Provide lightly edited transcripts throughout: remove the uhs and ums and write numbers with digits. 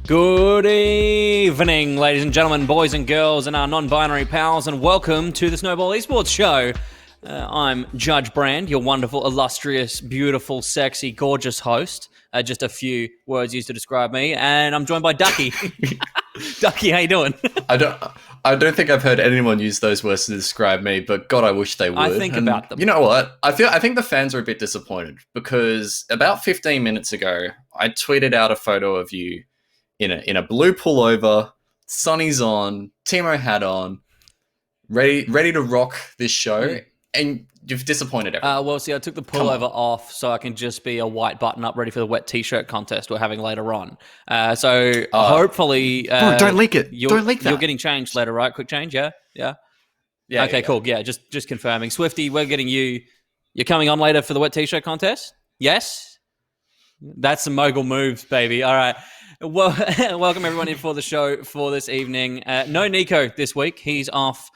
Good evening, ladies and gentlemen, boys and girls, and our non-binary pals, and welcome to the Snowball Esports show. I'm Judge Brand, your wonderful, illustrious, beautiful, sexy, gorgeous host. Just a few words used to describe me, and I'm joined by Ducky. Ducky, how you doing? I don't think I've heard anyone use those words to describe me, but God, I wish they would. I think about them. You know what? I think the fans are a bit disappointed because about 15 minutes ago, I tweeted out a photo of you in a blue pullover, sunny's on, Timo hat on, ready to rock this show, and you've disappointed everyone. Well, see, I took the pullover off so I can just be a white button-up ready for the wet T-shirt contest we're having later on. Hopefully... Bro, don't leak it. Don't leak that. You're getting changed later, right? Quick change, yeah? Yeah, okay, cool. Yeah, just confirming. Swifty, we're getting you... You're coming on later for the wet T-shirt contest? Yes? That's some mogul moves, baby. All right. Well, welcome everyone in for the show for this evening. No Nico this week. He's off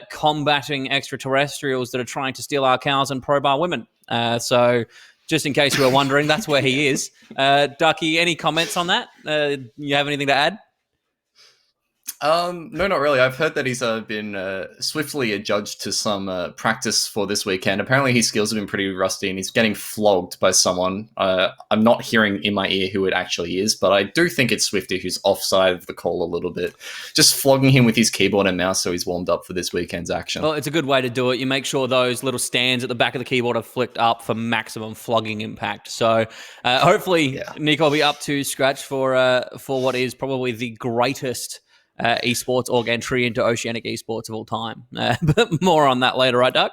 combating extraterrestrials that are trying to steal our cows and probe our women. So just in case you were wondering, that's where he is. Ducky, any comments on that? You have anything to add? No, not really. I've heard that he's been swiftly adjudged to some practice for this weekend. Apparently his skills have been pretty rusty and he's getting flogged by someone. I'm not hearing in my ear who it actually is, but I do think it's Swifty who's offside of the call a little bit. Just flogging him with his keyboard and mouse so he's warmed up for this weekend's action. Well, it's a good way to do it. You make sure those little stands at the back of the keyboard are flicked up for maximum flogging impact. So hopefully Nico will be up to scratch for what is probably the greatest esports org entry into oceanic esports of all time. But more on that later, right, Doug?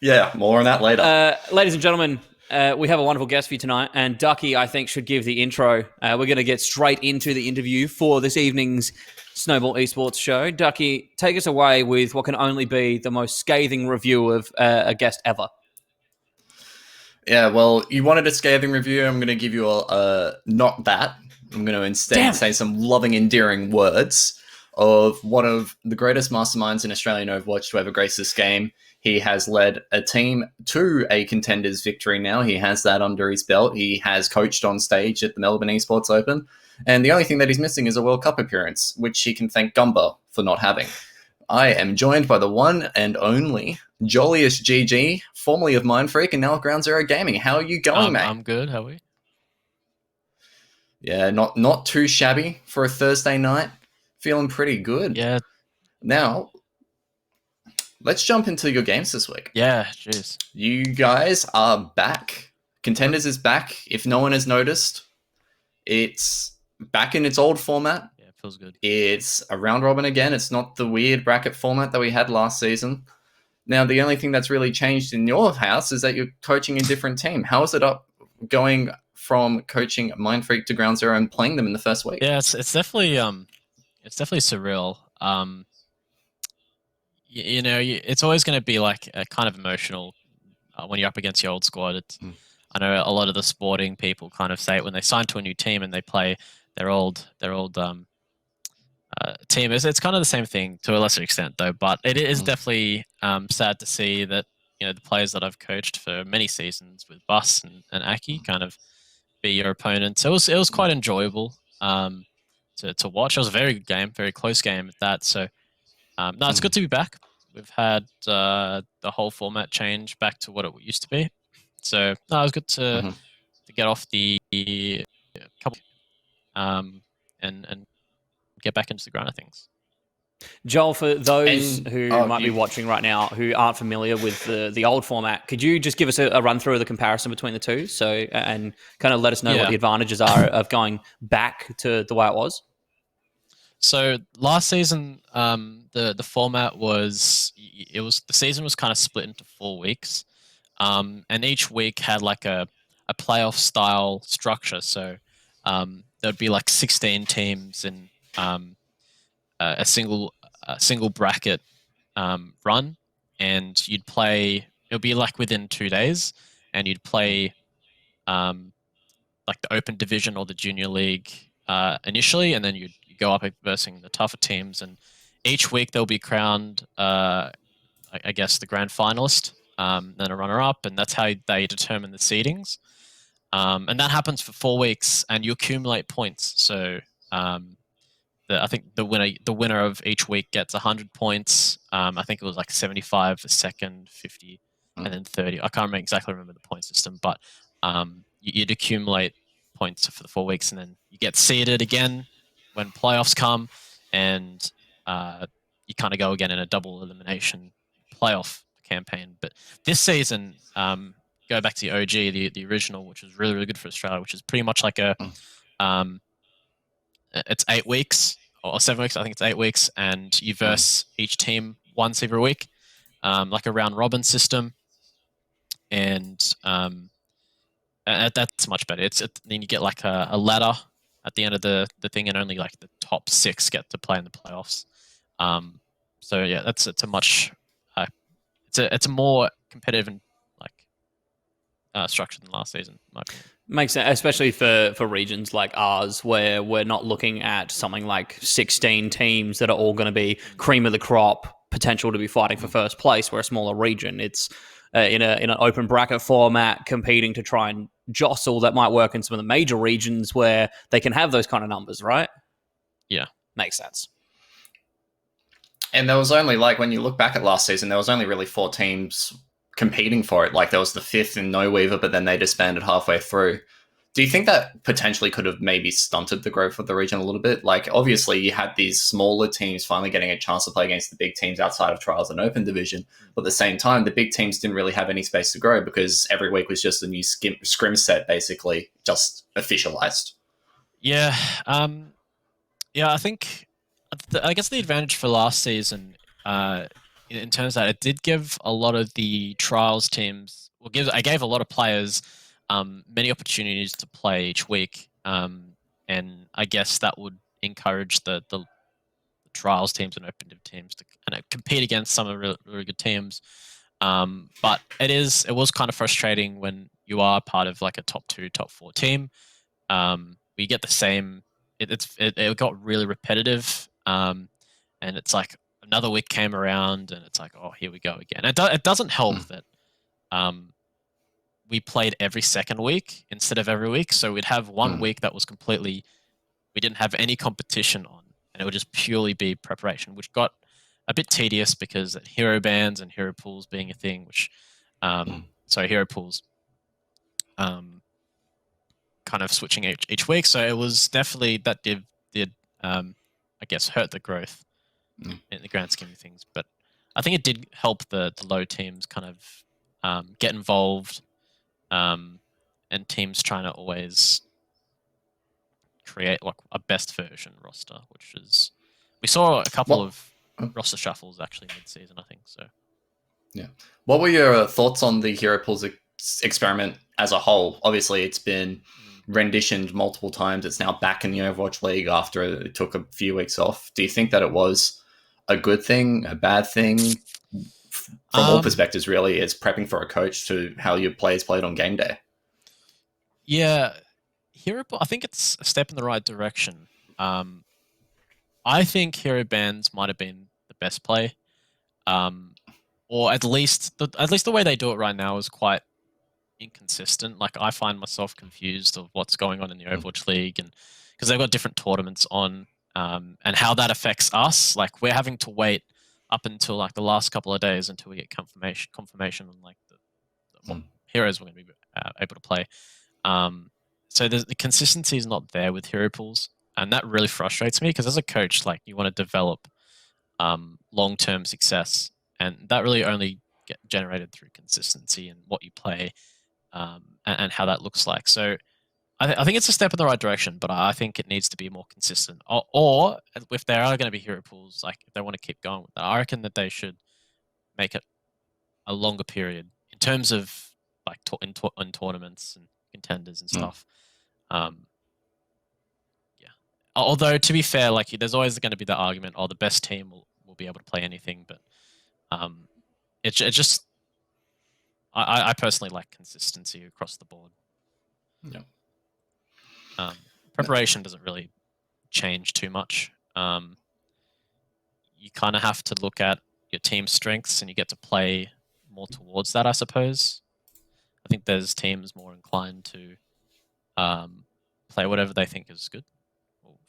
Yeah, more on that later. Ladies and gentlemen, we have a wonderful guest for you tonight, and Ducky, I think, should give the intro. We're going to get straight into the interview for this evening's Snowball Esports show. Ducky, take us away with what can only be the most scathing review of a guest ever. Yeah, well, you wanted a scathing review. I'm going to give you not that. I'm going to instead say some loving, endearing words of one of the greatest masterminds in Australian Overwatch to ever grace this game. He has led a team to a contenders victory now. He has that under his belt. He has coached on stage at the Melbourne Esports Open. And the only thing that he's missing is a World Cup appearance, which he can thank Gumba for not having. I am joined by the one and only Joelous GG, formerly of Mindfreak and now of Ground Zero Gaming. How are you going, mate? I'm good. How are we? Yeah, not too shabby for a Thursday night. Feeling pretty good. Yeah. Now, let's jump into your games this week. Yeah, jeez. You guys are back. Contenders is back. If no one has noticed, it's back in its old format. Yeah, it feels good. It's a round robin again. It's not the weird bracket format that we had last season. Now, the only thing that's really changed in your house is that you're coaching a different team. How is it going from coaching Mindfreak to Ground Zero and playing them in the first week? Yeah, it's definitely surreal. It's always going to be like a kind of emotional when you're up against your old squad. I know a lot of the sporting people kind of say it when they sign to a new team and they play their old team. It's kind of the same thing to a lesser extent though, but it is definitely sad to see that the players that I've coached for many seasons with Bus and Aki kind of be your opponent. So it was quite enjoyable to watch. It was a very good game, very close game at that. So no, it's good to be back. we've had the whole format change back to what it used to be. So no, it was good to get off the couple and get back into the grind of things. Joel, for those who might be you- watching right now who aren't familiar with the old format, could you just give us a run through of the comparison between the two? So, and kind of let us know what the advantages are of going back to the way it was. So last season, the format was the season was kind of split into 4 weeks, and each week had like a playoff style structure. So there'd be like 16 teams in a single bracket run, and you'd play. It'll be like within 2 days, and you'd play like the Open Division or the Junior League initially, and then you go up versus the tougher teams. And each week they'll be crowned, I guess, the grand finalist, then a runner-up, and that's how they determine the seedings. And that happens for 4 weeks, and you accumulate points. So I think the winner of each week gets 100 points. I think it was like 75 for second, 50, and then 30. I can't exactly remember the point system, but you'd accumulate points for the 4 weeks, and then you get seeded again when playoffs come, and you kind of go again in a double elimination playoff campaign. But this season, go back to the OG, the original, which was really, really good for Australia, which is pretty much like a it's 8 weeks or 7 weeks. I think it's 8 weeks, and you verse each team once every week, like a round robin system, and that's much better. Then you get like a ladder at the end of the thing, and only like the top 6 get to play in the playoffs. So yeah, it's a much it's a more competitive and like structure than last season, in my opinion. Makes sense, especially for regions like ours, where we're not looking at something like 16 teams that are all going to be cream of the crop, potential to be fighting for first place. We're a smaller region. It's in an open bracket format, competing to try and jostle. That might work in some of the major regions where they can have those kind of numbers, right? Yeah, makes sense. And there was only, like, when you look back at last season, there was only really 4 teams competing for it. Like, there was the 5th in No Weaver, but then they disbanded halfway through. Do you think that potentially could have maybe stunted the growth of the region a little bit? Like, obviously, you had these smaller teams finally getting a chance to play against the big teams outside of Trials and Open Division. But at the same time, the big teams didn't really have any space to grow because every week was just a new scrim set, basically, just officialized. Yeah. Yeah, I guess the advantage for last season, in terms of that, it did give a lot of the trials teams, I gave a lot of players many opportunities to play each week, and I guess that would encourage the trials teams and open div teams to kind of compete against some of the really, really good teams. But it was kind of frustrating when you are part of like a top 2, top 4 team. We get the same. It got really repetitive, and it's like another week came around, and it's like, oh, here we go again. It doesn't help that we played every second week instead of every week, so we'd have one week that was completely we didn't have any competition on, and it would just purely be preparation, which got a bit tedious because hero bans and hero pools being a thing, which hero pools. Kind of switching each week, so it was definitely that did I guess hurt the growth in the grand scheme of things. But I think it did help the low teams kind of get involved, and teams trying to always create like a best version roster, which is we saw a couple of roster shuffles actually mid-season, I think. So yeah, what were your thoughts on the hero pools experiment as a whole? Obviously, it's been renditioned multiple times. It's now back in the Overwatch League after it took a few weeks off. Do you think that it was a good thing, a bad thing? From all perspectives, really, it's prepping for a coach to how your players played on game day. Yeah, I think it's a step in the right direction. I think hero bans might have been the best play, or at least the way they do it right now is quite inconsistent. Like, I find myself confused of what's going on in the Overwatch League, and because they've got different tournaments on, and how that affects us. Like, we're having to wait up until like the last couple of days until we get confirmation on like what heroes we're going to be able to play. So the consistency is not there with hero pools, and that really frustrates me because as a coach, like you want to develop long-term success, and that really only get generated through consistency and what you play, and how that looks like. So I think it's a step in the right direction, but I think it needs to be more consistent. Or if there are going to be hero pools, like if they want to keep going with that, I reckon that they should make it a longer period in terms of like in tournaments and contenders and stuff. Yeah. Although to be fair, like there's always going to be the argument, the best team will be able to play anything, but it just I personally like consistency across the board. Yeah. Preparation doesn't really change too much. You kind of have to look at your team strengths and you get to play more towards that, I suppose. I think there's teams more inclined to play whatever they think is good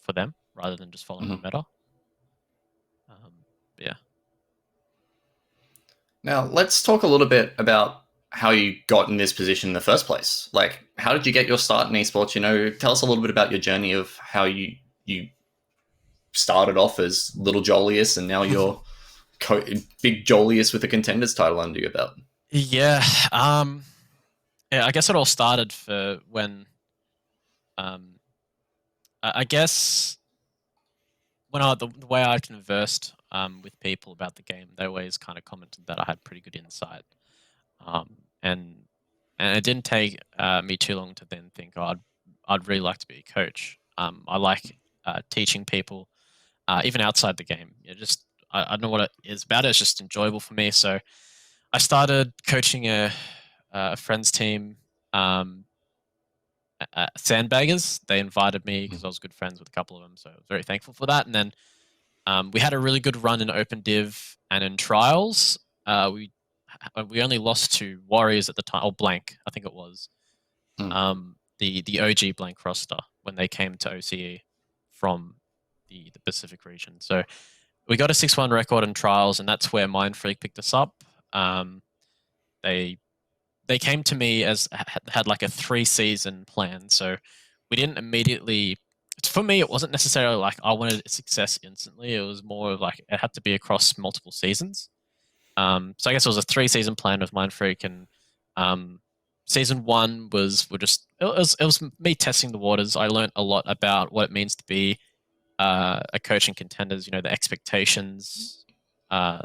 for them rather than just following the meta. Yeah. Now, let's talk a little bit about how you got in this position in the first place. Like, how did you get your start in esports? You know, tell us a little bit about your journey of how you started off as little Joelous and now you're big Joelous with a contenders title under your belt. Yeah. I guess it all started for when I guess when the way I conversed with people about the game, they always kind of commented that I had pretty good insight. And it didn't take me too long to then think, I'd really like to be a coach. I like teaching people, even outside the game. I don't know what it is about it. It's just enjoyable for me. So I started coaching a friend's team, Sandbaggers. They invited me because I was good friends with a couple of them. So I was very thankful for that. And then we had a really good run in Open Div and in Trials. We only lost to Warriors at the time, or Blank, I think it was. The OG Blank roster when they came to OCE from the Pacific region. So we got a 6-1 record in Trials, and that's where Mindfreak picked us up. They came to me as had like a 3-season plan. So we didn't immediately. For me, it wasn't necessarily like I wanted success instantly. It was more of like it had to be across multiple seasons. So I guess it was a 3-season plan with Mindfreak, and season 1 was it was me testing the waters. I learned a lot about what it means to be a coach in contenders. You know, the expectations, the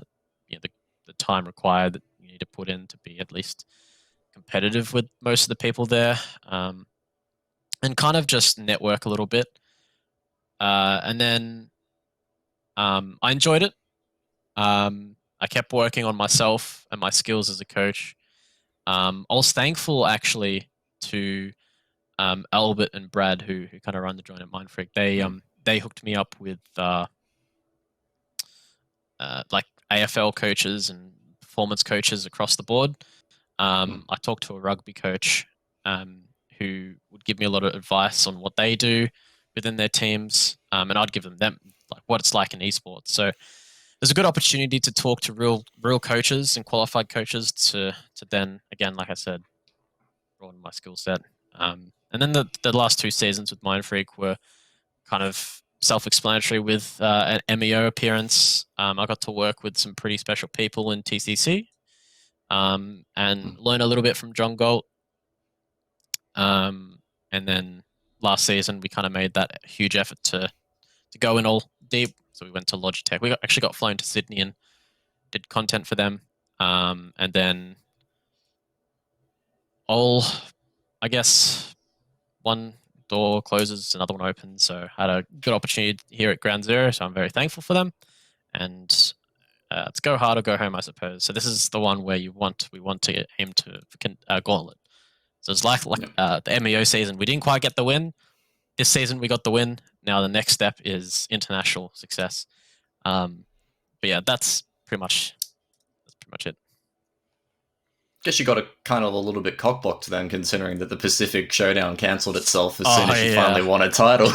time required that you need to put in to be at least competitive with most of the people there, and kind of just network a little bit. And then I enjoyed it. I kept working on myself and my skills as a coach. I was thankful actually to Albert and Brad, who kind of run the joint at Mindfreak. They hooked me up with like AFL coaches and performance coaches across the board. I talked to a rugby coach who would give me a lot of advice on what they do within their teams, and I'd give them like what it's like in esports. So there's a good opportunity to talk to real coaches and qualified coaches to then, again, like I said, broaden my skill set. And then the last 2 seasons with Mindfreak were kind of self-explanatory with an MEO appearance. I got to work with some pretty special people in TCC and learn a little bit from John Galt. And then last season, we kind of made that huge effort to go in all deep. So we went to Logitech. We actually got flown to Sydney and did content for them. And then I guess one door closes, another one opens. So I had a good opportunity here at Ground Zero. So I'm very thankful for them. And it's go hard or go home, I suppose. So this is the one where we want to aim to Gauntlet. So it's like the MEO season. We didn't quite get the win. This season we got the win. Now the next step is international success. But yeah, that's pretty much it. Guess you got a little bit cockblocked then, considering that the Pacific Showdown cancelled itself as soon as you finally won a title.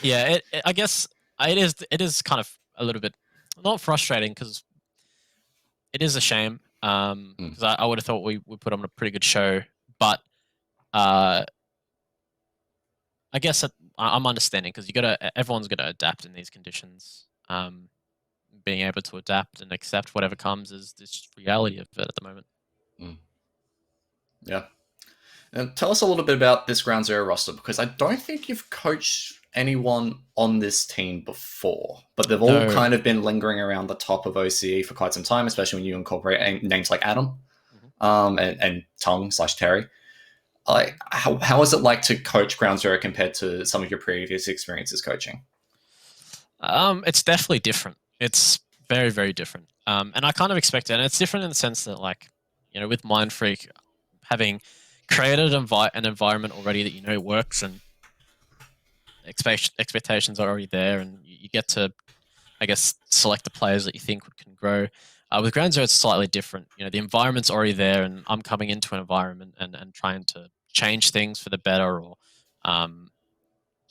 Yeah, I guess it is kind of a little bit not frustrating because it is a shame because I would have thought we put on a pretty good show, but I guess I'm understanding because everyone's got to adapt in these conditions. Being able to adapt and accept whatever comes is this reality of it at the moment. Yeah. And tell us a little bit about this Ground Zero roster, because I don't think you've coached anyone on this team before, but they've all kind of been lingering around the top of OCE for quite some time, especially when you incorporate names like Adam and Tongue/Terry. Like, how is it like to coach Ground Zero compared to some of your previous experiences coaching? It's definitely different. It's very, very different. And I kind of expect it. And it's different in the sense that, like, with Mind Freak, having created an environment already that works and expectations are already there, and you get to, I guess, select the players that you think can grow. With Ground Zero, it's slightly different. The environment's already there, and I'm coming into an environment and trying to change things for the better, or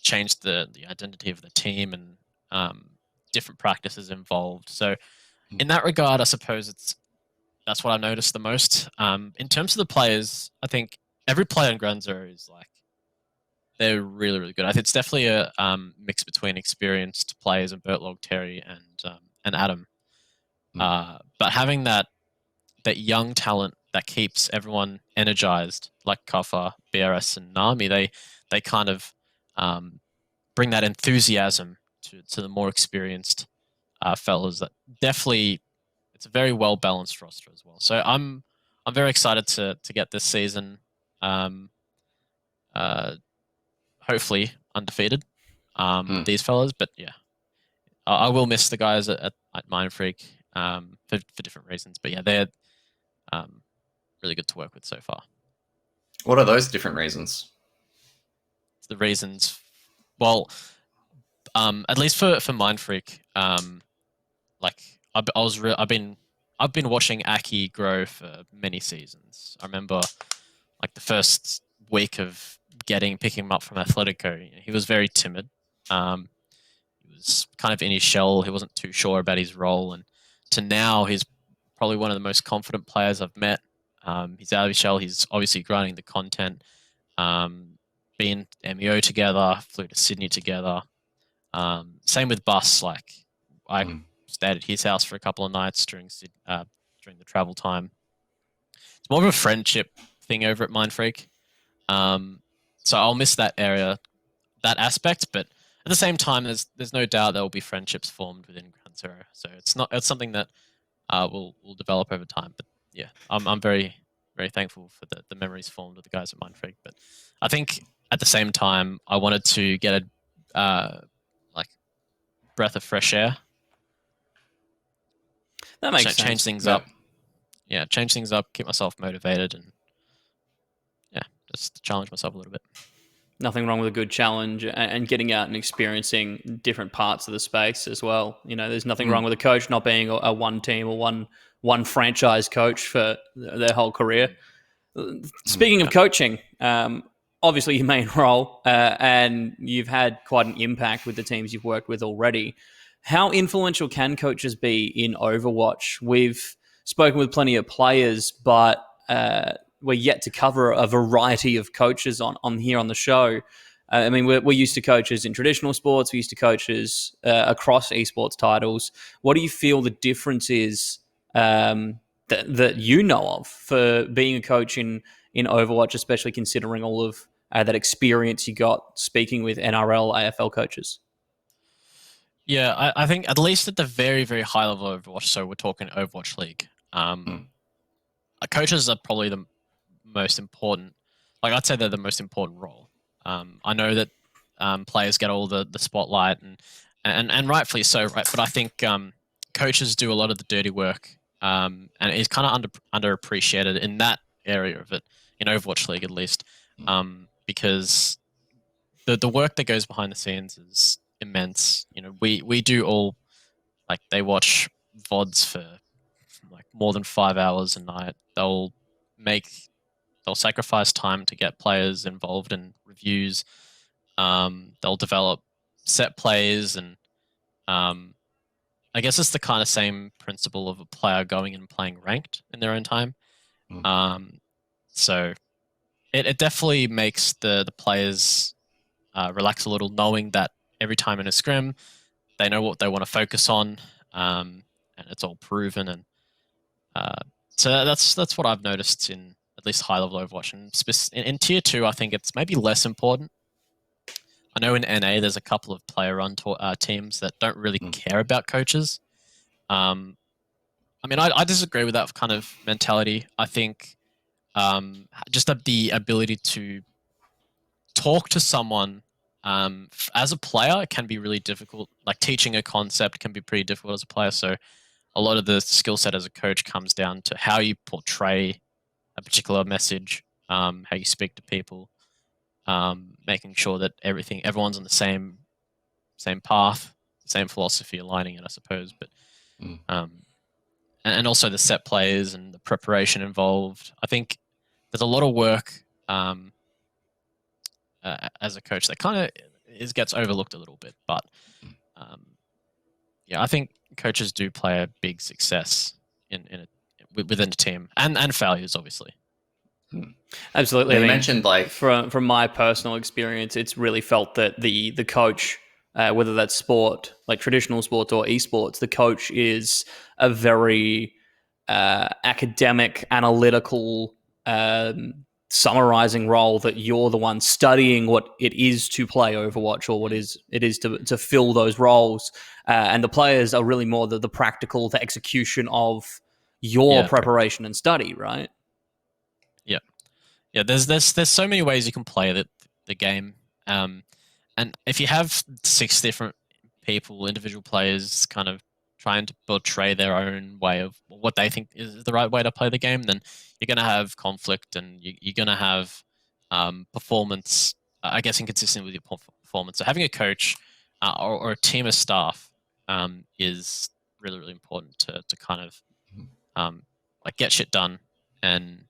change the identity of the team and different practices involved. So in that regard, I suppose that's what I noticed the most. In terms of the players, I think every player in Ground Zero is they're really, really good. I think it's definitely a mix between experienced players and Bertlog, Terry, and Adam. But having that young talent that keeps everyone energized, like Kafa, BRS, and Nami, they kind of bring that enthusiasm to the more experienced fellas. That definitely, it's a very well balanced roster as well. So I'm very excited to get this season. Hopefully undefeated with these fellas, but yeah, I will miss the guys at Mind Freak for different reasons. But yeah, they're really good to work with so far. What are those different reasons? The reasons, well, at least for Mind Freak, like I've been watching Aki grow for many seasons. I remember like the first week of picking him up from Atletico, he was very timid. He was kind of in his shell. He wasn't too sure about his role, and to now he's probably one of the most confident players I've met. He's out of his shell. He's obviously grinding the content. Been MEO together, flew to Sydney together. Same with Bus. Like I stayed at his house for a couple of nights during the travel time. It's more of a friendship thing over at Mind Freak. So I'll miss that that aspect, but at the same time, there's no doubt there will be friendships formed within Ground Zero. So it's something that will develop over time. But yeah, I'm very, very thankful for the memories formed with the guys at Mind Freak. But I think at the same time, I wanted to get a breath of fresh air. That makes sense. Change things up. Yeah, change things up, keep myself motivated, and yeah, just challenge myself a little bit. Nothing wrong with a good challenge and getting out and experiencing different parts of the space as well. There's nothing wrong with a coach not being a one team or one franchise coach for their whole career. Speaking of coaching, obviously your main role, and you've had quite an impact with the teams you've worked with already. How influential can coaches be in Overwatch? We've spoken with plenty of players, but we're yet to cover a variety of coaches on here on the show. I mean, we're used to coaches in traditional sports. We're used to coaches across esports titles. What do you feel the difference is that you know of for being a coach in Overwatch, especially considering all of that experience you got speaking with NRL, AFL coaches? Yeah, I think at least at the very, very high level of Overwatch, so we're talking Overwatch League, coaches are probably the most important. Like, I'd say they're the most important role. I know that players get all the spotlight and rightfully so, right? But I think coaches do a lot of the dirty work, and it's kind of underappreciated in that area of it, in Overwatch League at least, because the work that goes behind the scenes is immense. We do all, like, they watch VODs for like more than 5 hours a night. They'll sacrifice time to get players involved in reviews. They'll develop set plays and I guess it's the kind of same principle of a player going and playing ranked in their own time. So it definitely makes the players relax a little, knowing that every time in a scrim, they know what they want to focus on, and it's all proven. And so that's what I've noticed in at least high level Overwatch. And in tier 2, I think it's maybe less important. I know in NA there's a couple of player-run teams that don't really care about coaches. I mean, I disagree with that kind of mentality. I think just the ability to talk to someone as a player can be really difficult. Like teaching a concept can be pretty difficult as a player. So a lot of the skill set as a coach comes down to how you portray a particular message, how you speak to people, making sure that everyone's on the same path, same philosophy, aligning it, I suppose. But and also the set plays and the preparation involved. I think there's a lot of work as a coach that kind of gets overlooked a little bit. But yeah, I think coaches do play a big success within a team, and failures, obviously. Absolutely. You mentioned like from my personal experience, it's really felt that the coach, whether that's sport, like traditional sports or esports, the coach is a very academic, analytical, summarizing role, that you're the one studying what it is to play Overwatch, or what it is to fill those roles, and the players are really more the practical, the execution of your preparation and study, right? Yeah, there's so many ways you can play the game, and if you have 6 different people, individual players, kind of trying to portray their own way of what they think is the right way to play the game, then you're going to have conflict, and you're going to have performance, I guess, inconsistent with your performance. So having a coach or a team of staff is really, really important to kind of like get shit done and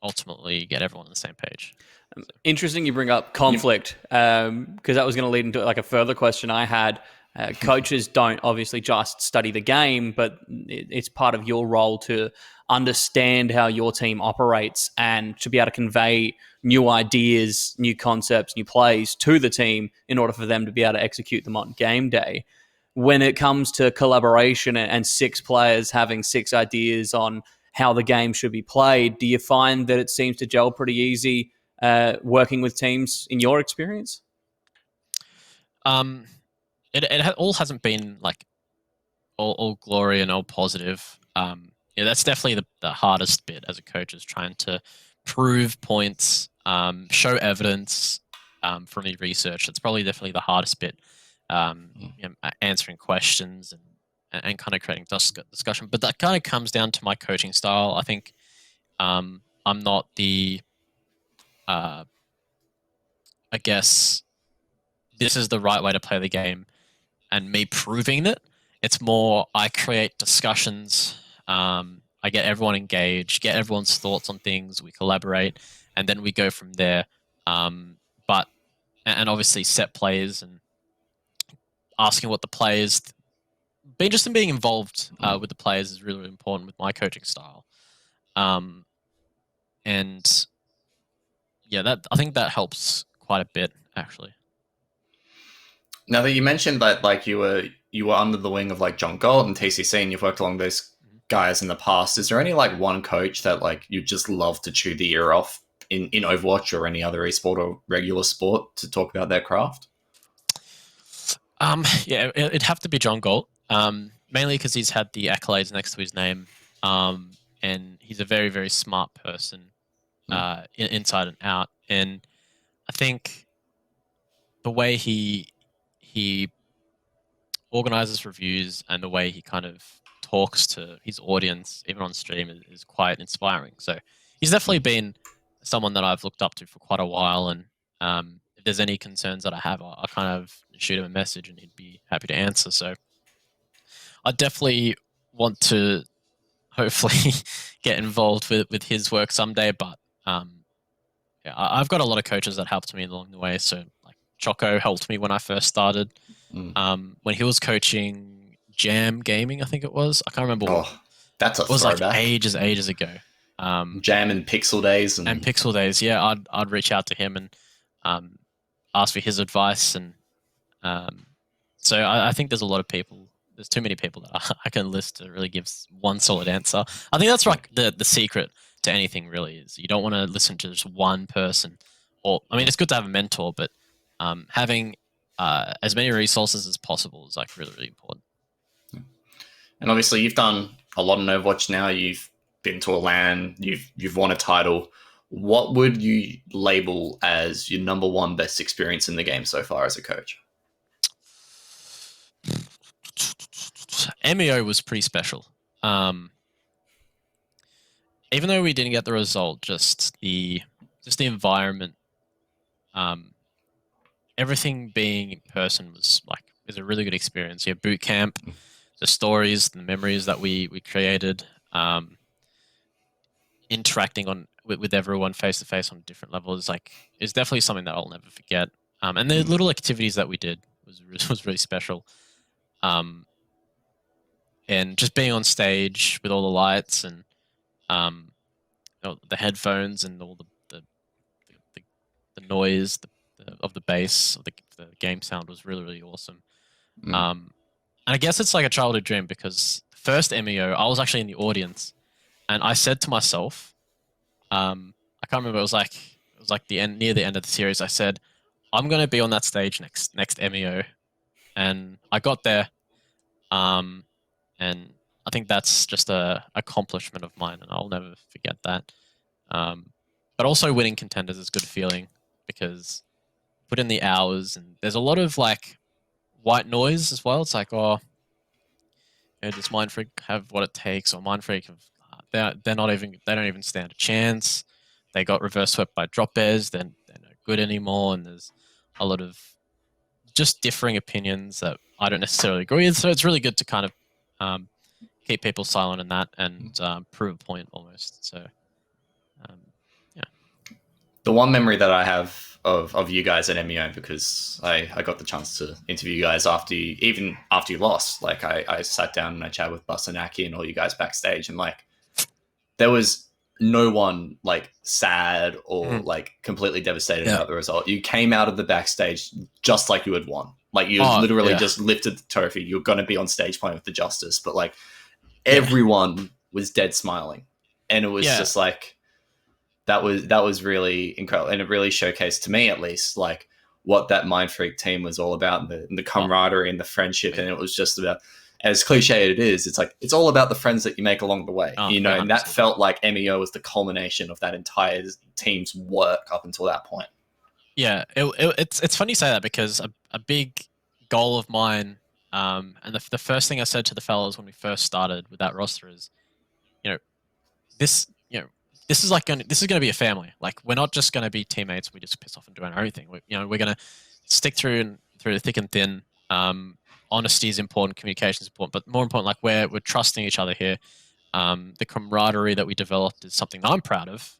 ultimately get everyone on the same page. Interesting you bring up conflict, because that was going to lead into like a further question I had. Coaches don't obviously just study the game, but it's part of your role to understand how your team operates and to be able to convey new ideas, new concepts, new plays to the team in order for them to be able to execute them on game day. When it comes to collaboration and 6 players having 6 ideas on how the game should be played, do you find that it seems to gel pretty easy working with teams in your experience? It all hasn't been like all glory and all positive. Yeah, that's definitely the hardest bit as a coach, is trying to prove points, show evidence from your research. That's probably definitely the hardest bit. Answering questions and kind of creating discussion. But that kind of comes down to my coaching style. I think I'm not the, I guess, this is the right way to play the game and me proving it. It's more I create discussions. I get everyone engaged, get everyone's thoughts on things. We collaborate, and then we go from there. But obviously set plays and asking what the players, being involved with the players is really, really important with my coaching style. And yeah, I think that helps quite a bit, actually. Now that you mentioned that, like you were under the wing of like John Galt and TCC, and you've worked along those guys in the past, is there any like one coach that like you just love to chew the ear off in Overwatch or any other esport or regular sport to talk about their craft? Yeah, it'd have to be John Galt. Mainly because he's had the accolades next to his name, and he's a very, very smart person, inside and out. And I think the way he organizes reviews and the way he kind of talks to his audience, even on stream, is quite inspiring. So he's definitely been someone that I've looked up to for quite a while. And if there's any concerns that I have, I'll kind of shoot him a message and he'd be happy to answer. So I definitely want to hopefully get involved with his work someday. But yeah, I've got a lot of coaches that helped me along the way. So like Choco helped me when I first started. Mm. When he was coaching Jam Gaming, I think it was. I can't remember. Oh, that's a It was like throwback. ages ago. Jam and Pixel days And Pixel Days, yeah, I'd reach out to him and ask for his advice, and so I think there's a lot of people. There's too many people that I can list to really give one solid answer. I think that's like the secret to anything really is you don't want to listen to just one person. Or I mean, it's good to have a mentor, but having as many resources as possible is like really important. And obviously, you've done a lot in Overwatch now. You've been to a LAN. You've won a title. What would you label as your number one best experience in the game so far as a coach? MEO was pretty special. Even though we didn't get the result, just the environment, everything being in person was a really good experience. Yeah, boot camp, the stories, the memories that we created, interacting with everyone face to face on different levels, is definitely something that I'll never forget. And the little activities that we did was really special. And just being on stage with all the lights and the headphones and all the noise of the bass of the game sound was really awesome. And I guess it's like a childhood dream because the first MEO, I was actually in the audience, and I said to myself, I can't remember. It was like the end, near the end of the series. I said, I'm going to be on that stage next MEO, and I got there. And I think that's just a accomplishment of mine, and I'll never forget that. But also winning contenders is a good feeling because put in the hours, and there's a lot of white noise as well. It's like, oh, does Mindfreak have what it takes, or Mindfreak have they don't even stand a chance. They got reverse swept by drop bears. They're no good anymore, and there's a lot of just differing opinions that I don't necessarily agree with. So it's really good to kind of keep people silent in that and prove a point almost. So, yeah. The one memory that I have of you guys at MEO, because I got the chance to interview you guys after you lost. I sat down and I chatted with Bus and Aki and all you guys backstage, and there was no one sad or completely devastated about the result. You came out of the backstage just like you had won. You literally just lifted the trophy. You're going to be on stage playing with the Justice, but everyone was dead smiling, and it was just that was really incredible, and it really showcased to me, at least, what that Mindfreak team was all about, and the camaraderie and the friendship. And it was just about, as cliche it is, it's all about the friends that you make along the way, and that felt like MEO was the culmination of that entire team's work up until that point. Yeah, it's funny you say that, because a big goal of mine, and the first thing I said to the fellas when we first started with that roster is, this is going to be a family. We're not just going to be teammates. We just piss off and do our own thing. We're going to stick through the thick and thin. Honesty is important. Communication is important. But more important, we're trusting each other here. The camaraderie that we developed is something that I'm proud of.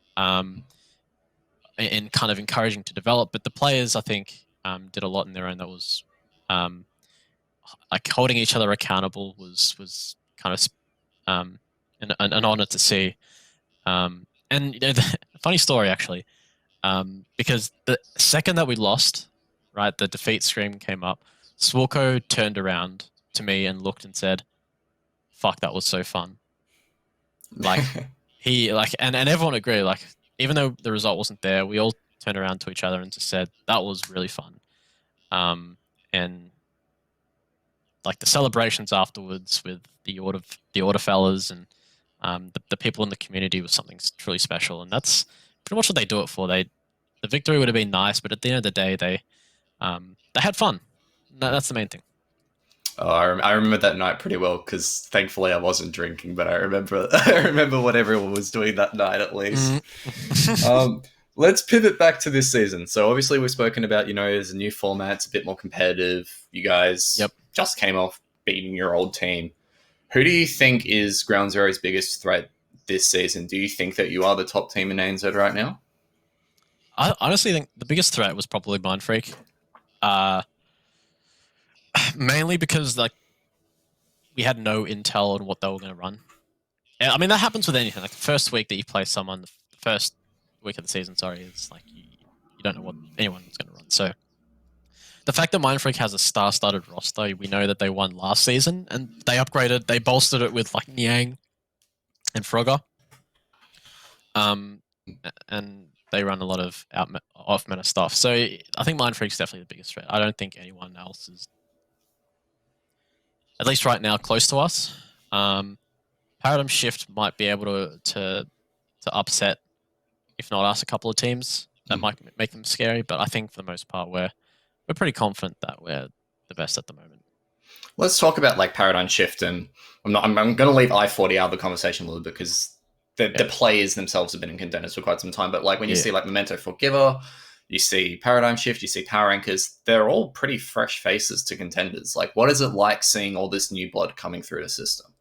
And kind of encouraging to develop. But the players, I think, did a lot in their own that was holding each other accountable was kind of an honor to see. And funny story, actually, because the second that we lost, right, the defeat screen came up, Swalko turned around to me and looked and said, "Fuck, that was so fun." And everyone agreed. Even though the result wasn't there, we all turned around to each other and just said that was really fun. And the celebrations afterwards with the order fellas and the people in the community was something truly special, and that's pretty much what they do it for. The victory would have been nice, but at the end of the day, they had fun. That's the main thing. Oh, I remember that night pretty well, because thankfully I wasn't drinking, but I remember what everyone was doing that night, at least. Let's pivot back to this season. So obviously we've spoken about, there's a new format, it's a bit more competitive. You guys just came off beating your old team. Who do you think is Ground Zero's biggest threat this season? Do you think that you are the top team in ANZ right now? I honestly think the biggest threat was probably Mindfreak. Mainly because like we had no intel on what they were going to run. I mean, that happens with anything. Like the first week that you play someone, the first week of the season, sorry, it's like you don't know what anyone's going to run. So the fact that Mindfreak has a star-studded roster, we know that they won last season, and they bolstered it with like Niang and Frogger. And they run a lot of off-meta stuff. So I think Mindfreak's definitely the biggest threat. I don't think anyone else is, at least right now, close to us. Paradigm Shift might be able to upset, if not us, a couple of teams. That might make them scary, but I think for the most part, we're pretty confident that we're the best at the moment. Let's talk about like paradigm shift, and I'm going to leave I-40 out of the conversation a little bit because the players themselves have been in contenders for quite some time. But like when you see like Memento Forgiver, you see Paradigm Shift, you see Power Anchors, they're all pretty fresh faces to contenders. Like, what is it like seeing all this new blood coming through the system?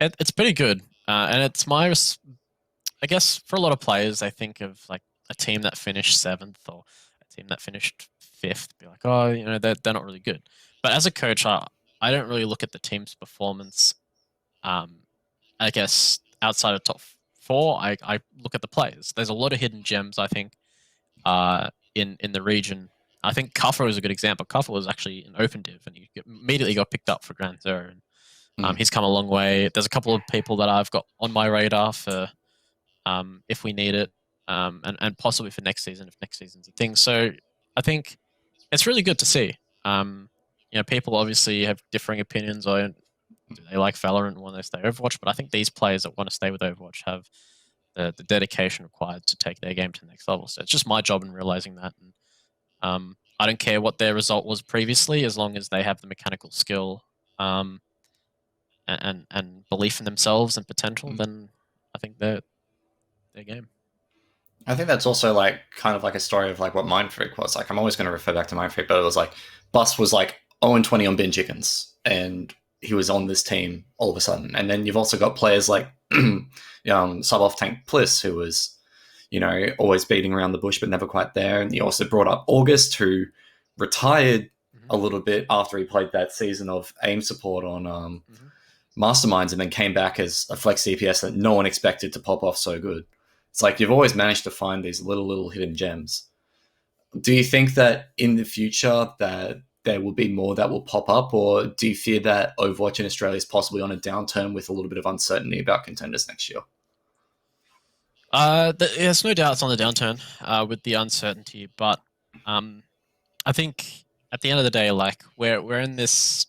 It's pretty good, and it's I guess for a lot of players, they think of like a team that finished 7th or a team that finished 5th, be like, oh, they're not really good. But as a coach, I don't really look at the team's performance. I guess outside of top 4, I look at the players. There's a lot of hidden gems, I think, in the region. I think Kuffer is a good example. Kuffer was actually an open div, and he immediately got picked up for Grand Zero. And he's come a long way. There's a couple of people that I've got on my radar for if we need it, and possibly for next season if next season's a thing. So I think it's really good to see. People obviously have differing opinions on do they like Valorant and want to stay Overwatch, but I think these players that want to stay with Overwatch have the dedication required to take their game to the next level. So it's just my job in realizing that. And I don't care what their result was previously, as long as they have the mechanical skill and belief in themselves and potential, then I think they're their game. I think that's also like kind of like a story of like what Mindfreak was. Like I'm always going to refer back to Mindfreak, but it was like Bus was like 0-20 on bin chickens, and he was on this team all of a sudden. And then you've also got players like sub off tank Pliss, who was always beating around the bush but never quite there. And you also brought up August, who retired a little bit after he played that season of aim support on Masterminds, and then came back as a flex DPS that no one expected to pop off so good. It's like you've always managed to find these little hidden gems. Do you think that in the future that there will be more that will pop up, or do you fear that Overwatch in Australia is possibly on a downturn with a little bit of uncertainty about contenders next year? There's no doubt it's on the downturn with the uncertainty, but I think at the end of the day, like we're in this,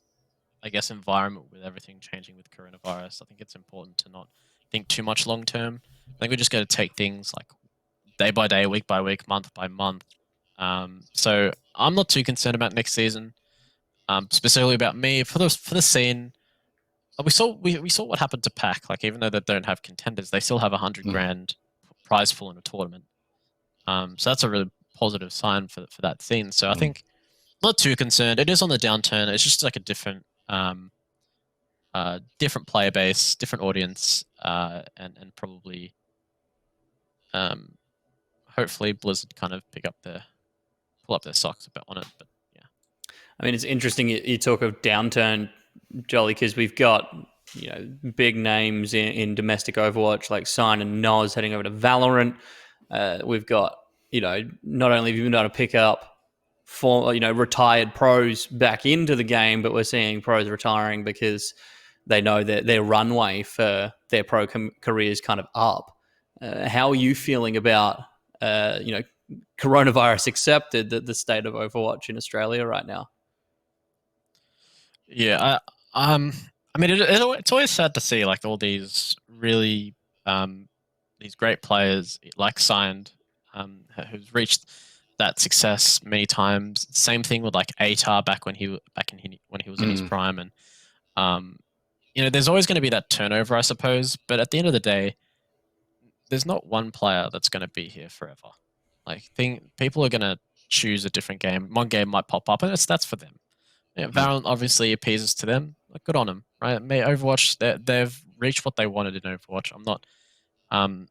I guess, environment with everything changing with coronavirus. I think it's important to not think too much long term. I think we just got to take things like day by day, week by week, month by month. So I'm not too concerned about next season. Specifically about me for the scene. We saw what happened to PAC. Like even though they don't have contenders, they still have 100 grand prize pool in a tournament. So that's a really positive sign for that scene. So I think not too concerned. It is on the downturn. It's just like a different different player base, different audience, and probably hopefully Blizzard kind of pull up their socks a bit on it. But yeah, I mean, it's interesting you talk of downturn, Jolly, because we've got big names in domestic Overwatch like Sign and Noz heading over to Valorant. We've got not only have you been able to pick up retired pros back into the game, but we're seeing pros retiring because they know that their runway for their pro careers kind of up. How are you feeling about coronavirus accepted, the state of Overwatch in Australia right now? Yeah, I mean, it's always sad to see like all these really these great players like Signed, who's reached that success many times. Same thing with like Atar back when he was in his prime, and there's always going to be that turnover, I suppose. But at the end of the day, there's not one player that's going to be here forever. Like, people are going to choose a different game. One game might pop up, and that's for them. Valorant obviously appeases to them. Like, good on them, right? Overwatch, they've reached what they wanted in Overwatch. I'm not, and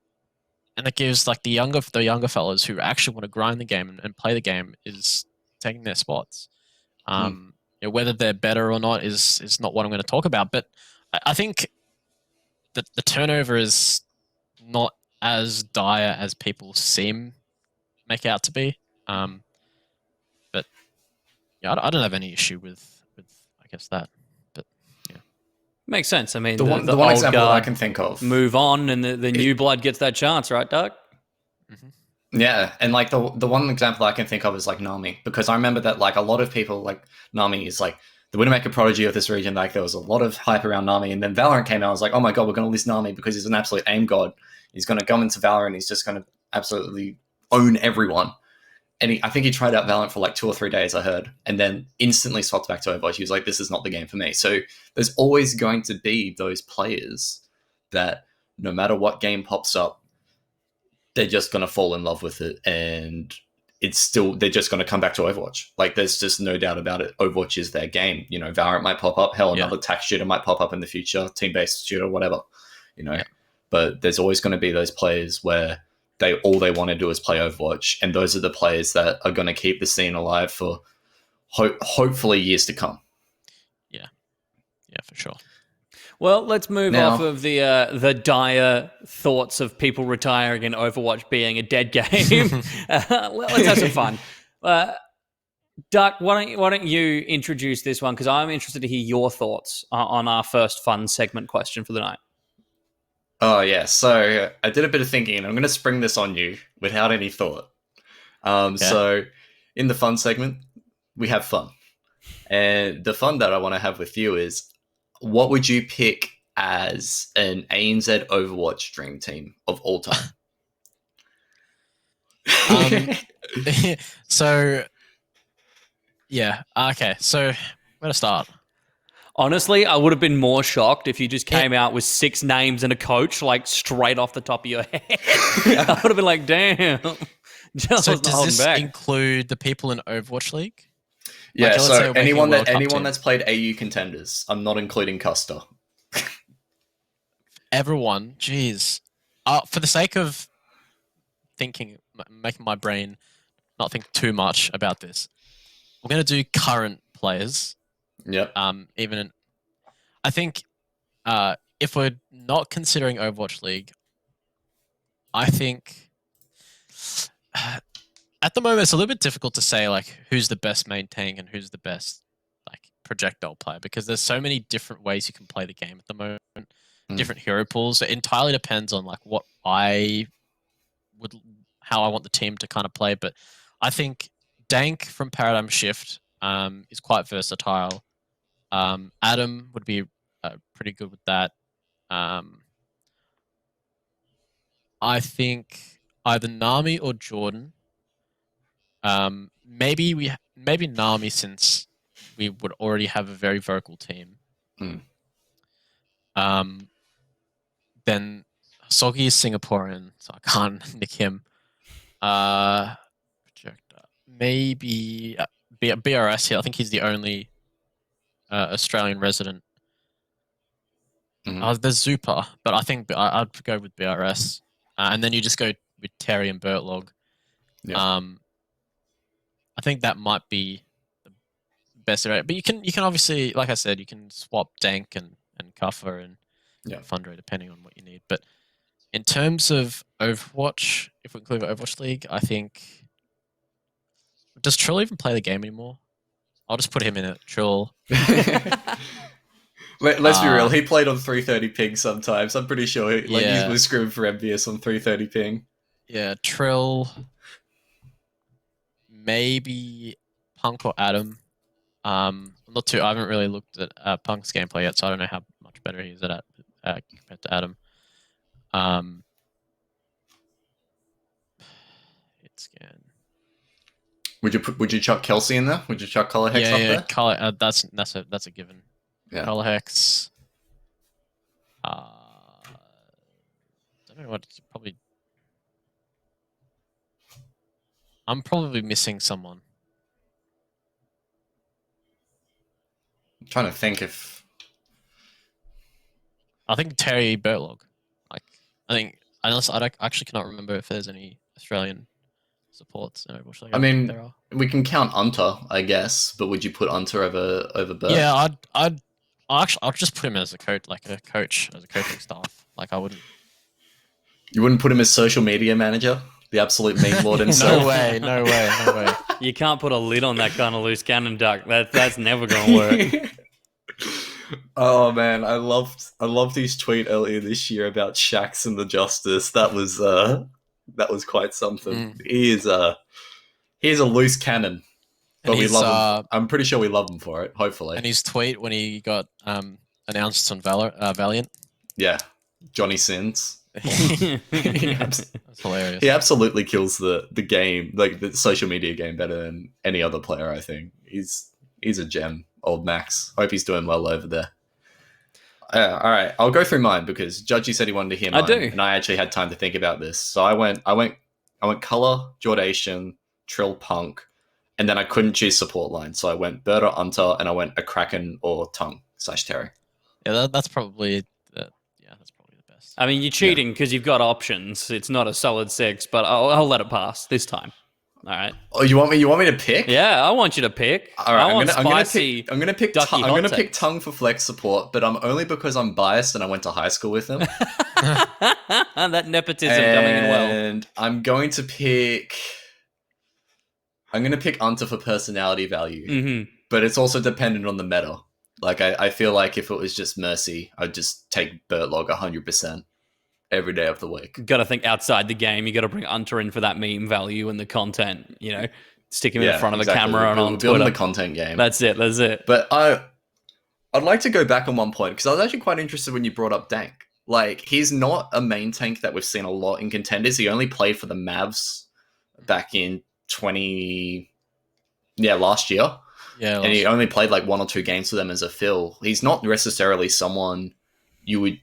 it gives like the younger fellas who actually want to grind the game and play the game is taking their spots. Whether they're better or not is not what I'm going to talk about. But I think that the turnover is not as dire as people make out to be. But yeah, I don't have any issue with I guess that. But yeah, makes sense. I mean, The one old example that I guard can think of, move on, and the new blood gets that chance, right, Doug? yeah, and like the one example I can think of is like Nami, because I remember that like a lot of people like Nami is like the Widowmaker prodigy of this region. Like there was a lot of hype around Nami, and then Valorant came out. I was like, oh my god, we're going to list Nami because he's an absolute aim god. He's going to come into Valorant. He's just going to absolutely own everyone. And I think he tried out Valorant for like 2 or 3 days, I heard, and then instantly swapped back to Overwatch. He was like, this is not the game for me. So there's always going to be those players that no matter what game pops up, they're just going to fall in love with it, and they're just going to come back to Overwatch. Like there's just no doubt about it. Overwatch is their game. Valorant might pop up. Hell, another tac shooter might pop up in the future, team-based shooter, whatever, but there's always going to be those players where all they want to do is play Overwatch, and those are the players that are going to keep the scene alive for hopefully years to come. Yeah, for sure. Well, let's move off of the dire thoughts of people retiring and Overwatch being a dead game. Let's have some fun. Duck, why don't you introduce this one? Because I'm interested to hear your thoughts on our first fun segment question for the night. Oh, yeah. So I did a bit of thinking, and I'm going to spring this on you without any thought. So in the fun segment, we have fun. And the fun that I want to have with you is, what would you pick as an ANZ Overwatch dream team of all time? So, yeah. Okay. So, where to start? Honestly, I would have been more shocked if you just came out with 6 names and a coach, like straight off the top of your head. I would have been like, damn. So does this include the people in Overwatch League? Yeah, like, so anyone that's played AU contenders, I'm not including Custer. Everyone, jeez. For the sake of making my brain not think too much about this, we're going to do current players. Yep. I think if we're not considering Overwatch League, I think at the moment it's a little bit difficult to say like who's the best main tank and who's the best like projectile player, because there's so many different ways you can play the game at the moment. Different hero pools. It entirely depends on like how I want the team to kind of play. But I think Dank from Paradigm Shift is quite versatile. Adam would be pretty good with that. I think either Nami or Jordan. Maybe Nami, since we would already have a very vocal team. Then Sogi is Singaporean, so I can't nick him. Projector. Maybe BRS here. I think he's the only Australian resident. There's Zupa, but I think I'd go with BRS. And then you just go with Terry and Bertlog. Yeah. I think that might be the best area. But you can obviously, like I said, you can swap Dank and Kuffer and Fundray depending on what you need. But in terms of Overwatch, if we include Overwatch League, I think, does Trill even play the game anymore? I'll just put him in it. Trill. Let's be real. He played on 330 ping sometimes. I'm pretty sure he was screaming for MVS on 330 ping. Yeah, Trill. Maybe Punk or Adam. I haven't really looked at Punk's gameplay yet, so I don't know how much better he is at compared to Adam. Hit scan. Would you chuck Kelsey in there? Would you chuck Color Hex up there? Color, that's a given. Yeah. Color Hex. Don't know what. Probably. I'm probably missing someone. I'm trying to think if. I think Terry Bertlog. I actually cannot remember if there's any Australian supports in Overwatch League. I mean, there are. we can count Unter, I guess, but would you put Unter over Bert? Yeah, I'll just put him as a coach, as a coaching staff. Like, I wouldn't. You wouldn't put him as social media manager, the absolute meme lord himself. No way. You can't put a lid on that kind of loose cannon duck. That's never going to work. Oh man, I loved his tweet earlier this year about Shax and the Justice. That was quite something. He is a loose cannon, but we love him. I'm pretty sure we love him for it. Hopefully. And his tweet when he got announced on Valiant. Yeah, Johnny Sins. That's hilarious. He absolutely kills the game, like the social media game, better than any other player. I think he's a gem. Old Max. Hope he's doing well over there. All right, I'll go through mine because Judgy said he wanted to hear mine. And I actually had time to think about this. So I went Color, Jordation, Trill, Punk, and then I couldn't choose support line. So I went Bird or Unter, and I went a Kraken or Tongue / Terry. Yeah, that's probably the best. I mean, you're cheating because you've got options. It's not a solid 6, but I'll let it pass this time. All right. Oh, you want me to pick? Yeah, I want you to pick. All right, I'm gonna pick Tongue for flex support, but I'm only because I'm biased and I went to high school with him. That nepotism coming in well. And I'm going to pick Unter for personality value, but it's also dependent on the meta. Like I feel like if it was just Mercy, I'd just take Bertlog 100%. Every day of the week. Got to think outside the game. You got to bring Unter in for that meme value and the content. Stick him in front of the camera and on building Twitter. the content game. That's it. But I'd like to go back on one point because I was actually quite interested when you brought up Dank. Like, he's not a main tank that we've seen a lot in contenders. He only played for the Mavs back in last year. Yeah, and he only played like 1 or 2 games for them as a fill. He's not necessarily someone you would,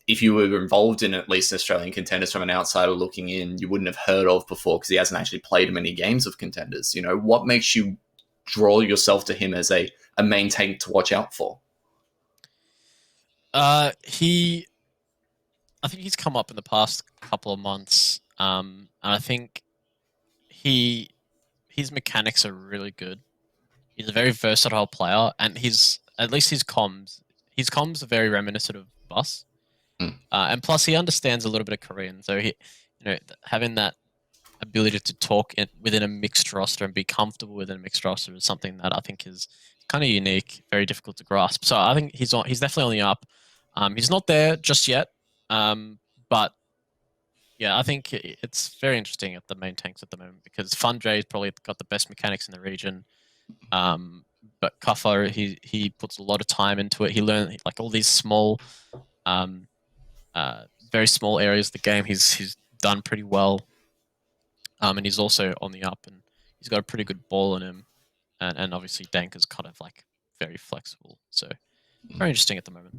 if you were involved in at least Australian contenders from an outsider looking in, you wouldn't have heard of before because he hasn't actually played many games of contenders. What makes you draw yourself to him as a main tank to watch out for? I think he's come up in the past couple of months. And I think his mechanics are really good. He's a very versatile player, and at least his comms are very reminiscent of Bus. And plus, he understands a little bit of Korean, so having that ability to talk within a mixed roster and be comfortable within a mixed roster is something that I think is kind of unique, very difficult to grasp. So I think he's definitely on the up. He's not there just yet, but yeah, I think it's very interesting at the main tanks at the moment because Fundre's probably got the best mechanics in the region. But Kuffer, he puts a lot of time into it. He learned like all these small, very small areas of the game. He's done pretty well, and he's also on the up, and he's got a pretty good ball in him, and obviously Dank is kind of like very flexible. So very interesting at the moment.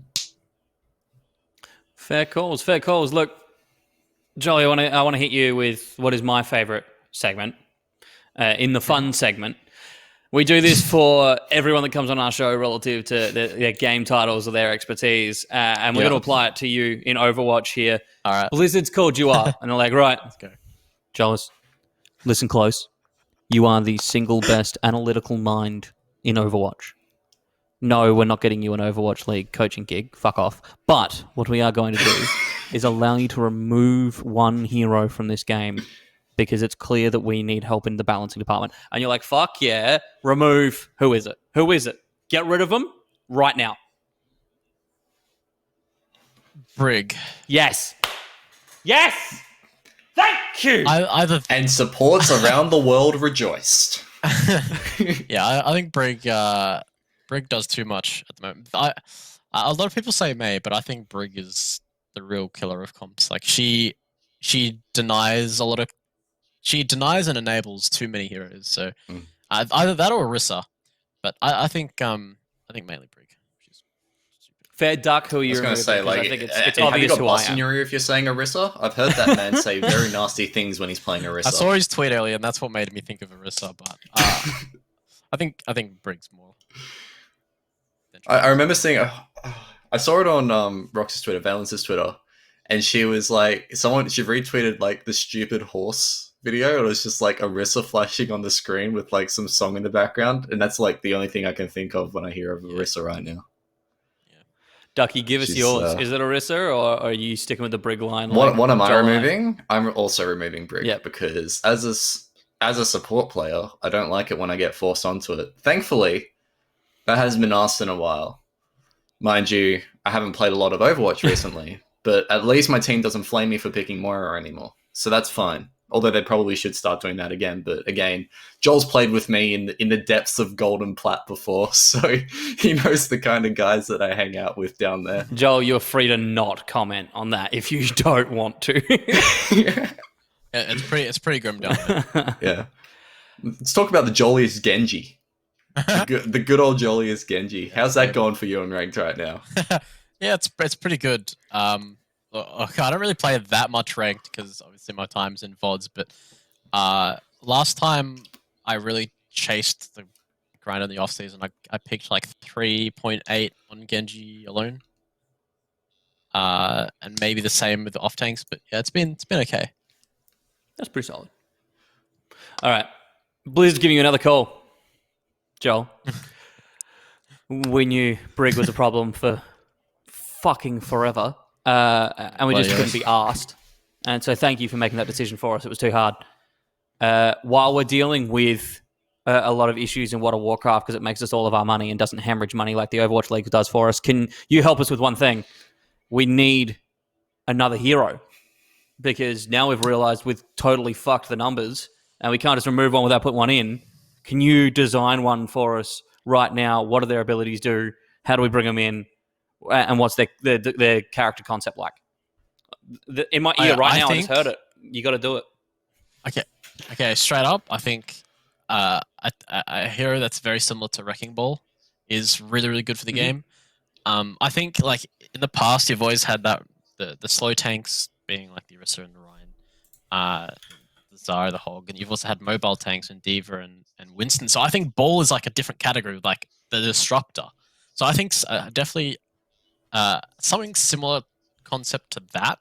Fair calls. Look, Jolly, I want to hit you with what is my favorite segment in the fun segment. We do this for everyone that comes on our show relative to their game titles or their expertise, and we're going to apply it to you in Overwatch here. All right. Blizzard's called you up, and they're like, right, let's go. Joelous, listen close. You are the single best analytical mind in Overwatch. No, we're not getting you an Overwatch League coaching gig. Fuck off. But what we are going to do is allow you to remove one hero from this game because it's clear that we need help in the balancing department. And you're like, fuck yeah, remove. Who is it? Get rid of them right now. Brig. Yes. Thank you. And supports around the world rejoiced. Yeah, I think Brig does too much at the moment. A lot of people say May, but I think Brig is the real killer of comps. Like she denies and enables too many heroes. So either that or Orisa. But I think mainly Brig. Fair duck. Who you're going to say, like, I think it's have obvious you got who Bus I am. in your ear if you're saying Orisa? I've heard that man say very nasty things when he's playing Orisa. I saw his tweet earlier, and that's what made me think of Orisa. But I think Brig's more. I remember seeing. I saw it on Rox's Twitter, Valence's Twitter, and she was like, she retweeted like the stupid horse video. It was just like Orisa flashing on the screen with like some song in the background, and that's like the only thing I can think of when I hear of Orisa right now. Ducky, give us yours. Is it Orisa, or are you sticking with the Brig line? What am I removing? I'm also removing Brig because as a support player, I don't like it when I get forced onto it. Thankfully, that hasn't been asked in a while. Mind you, I haven't played a lot of Overwatch recently, but at least my team doesn't flame me for picking Moira anymore. So that's fine. Although they probably should start doing that again. But again, Joel's played with me in the depths of Gold and Plat before, so he knows the kind of guys that I hang out with down there. Joel, you're free to not comment on that if you don't want to. Yeah, it's pretty grim down there. Yeah. Let's talk about the Joelous Genji. The good old Joelous Genji. How's that going for you in ranked right now? Yeah, it's pretty good. Look, I don't really play that much ranked because obviously my time's in VODs, but last time I really chased the grind in the off season. I picked like 3.8 on Genji alone. And maybe the same with the off tanks, but yeah, it's been okay. That's pretty solid. All right. Blizzard's giving you another call, Joel. We knew Brig was a problem for fucking forever. And we just couldn't be asked. And so thank you for making that decision for us. It was too hard. While we're dealing with a lot of issues in World of Warcraft because it makes us all of our money and doesn't hemorrhage money like the Overwatch League does for us, can you help us with one thing? We need another hero. Because now we've realized we've totally fucked the numbers and we can't just remove one without putting one in. Can you design one for us right now? What do their abilities do? How do we bring them in? And what's their character concept like? In my ear I just heard it. You got to do it. Okay. Straight up, I think a hero that's very similar to Wrecking Ball is really, really good for the game. I think like in the past, you've always had that the slow tanks being like the Orisa and the Ryan, the Zarya, the Hog, and you've also had mobile tanks and Diva and Winston. So I think Ball is like a different category, like the disruptor. So I think definitely something similar concept to that.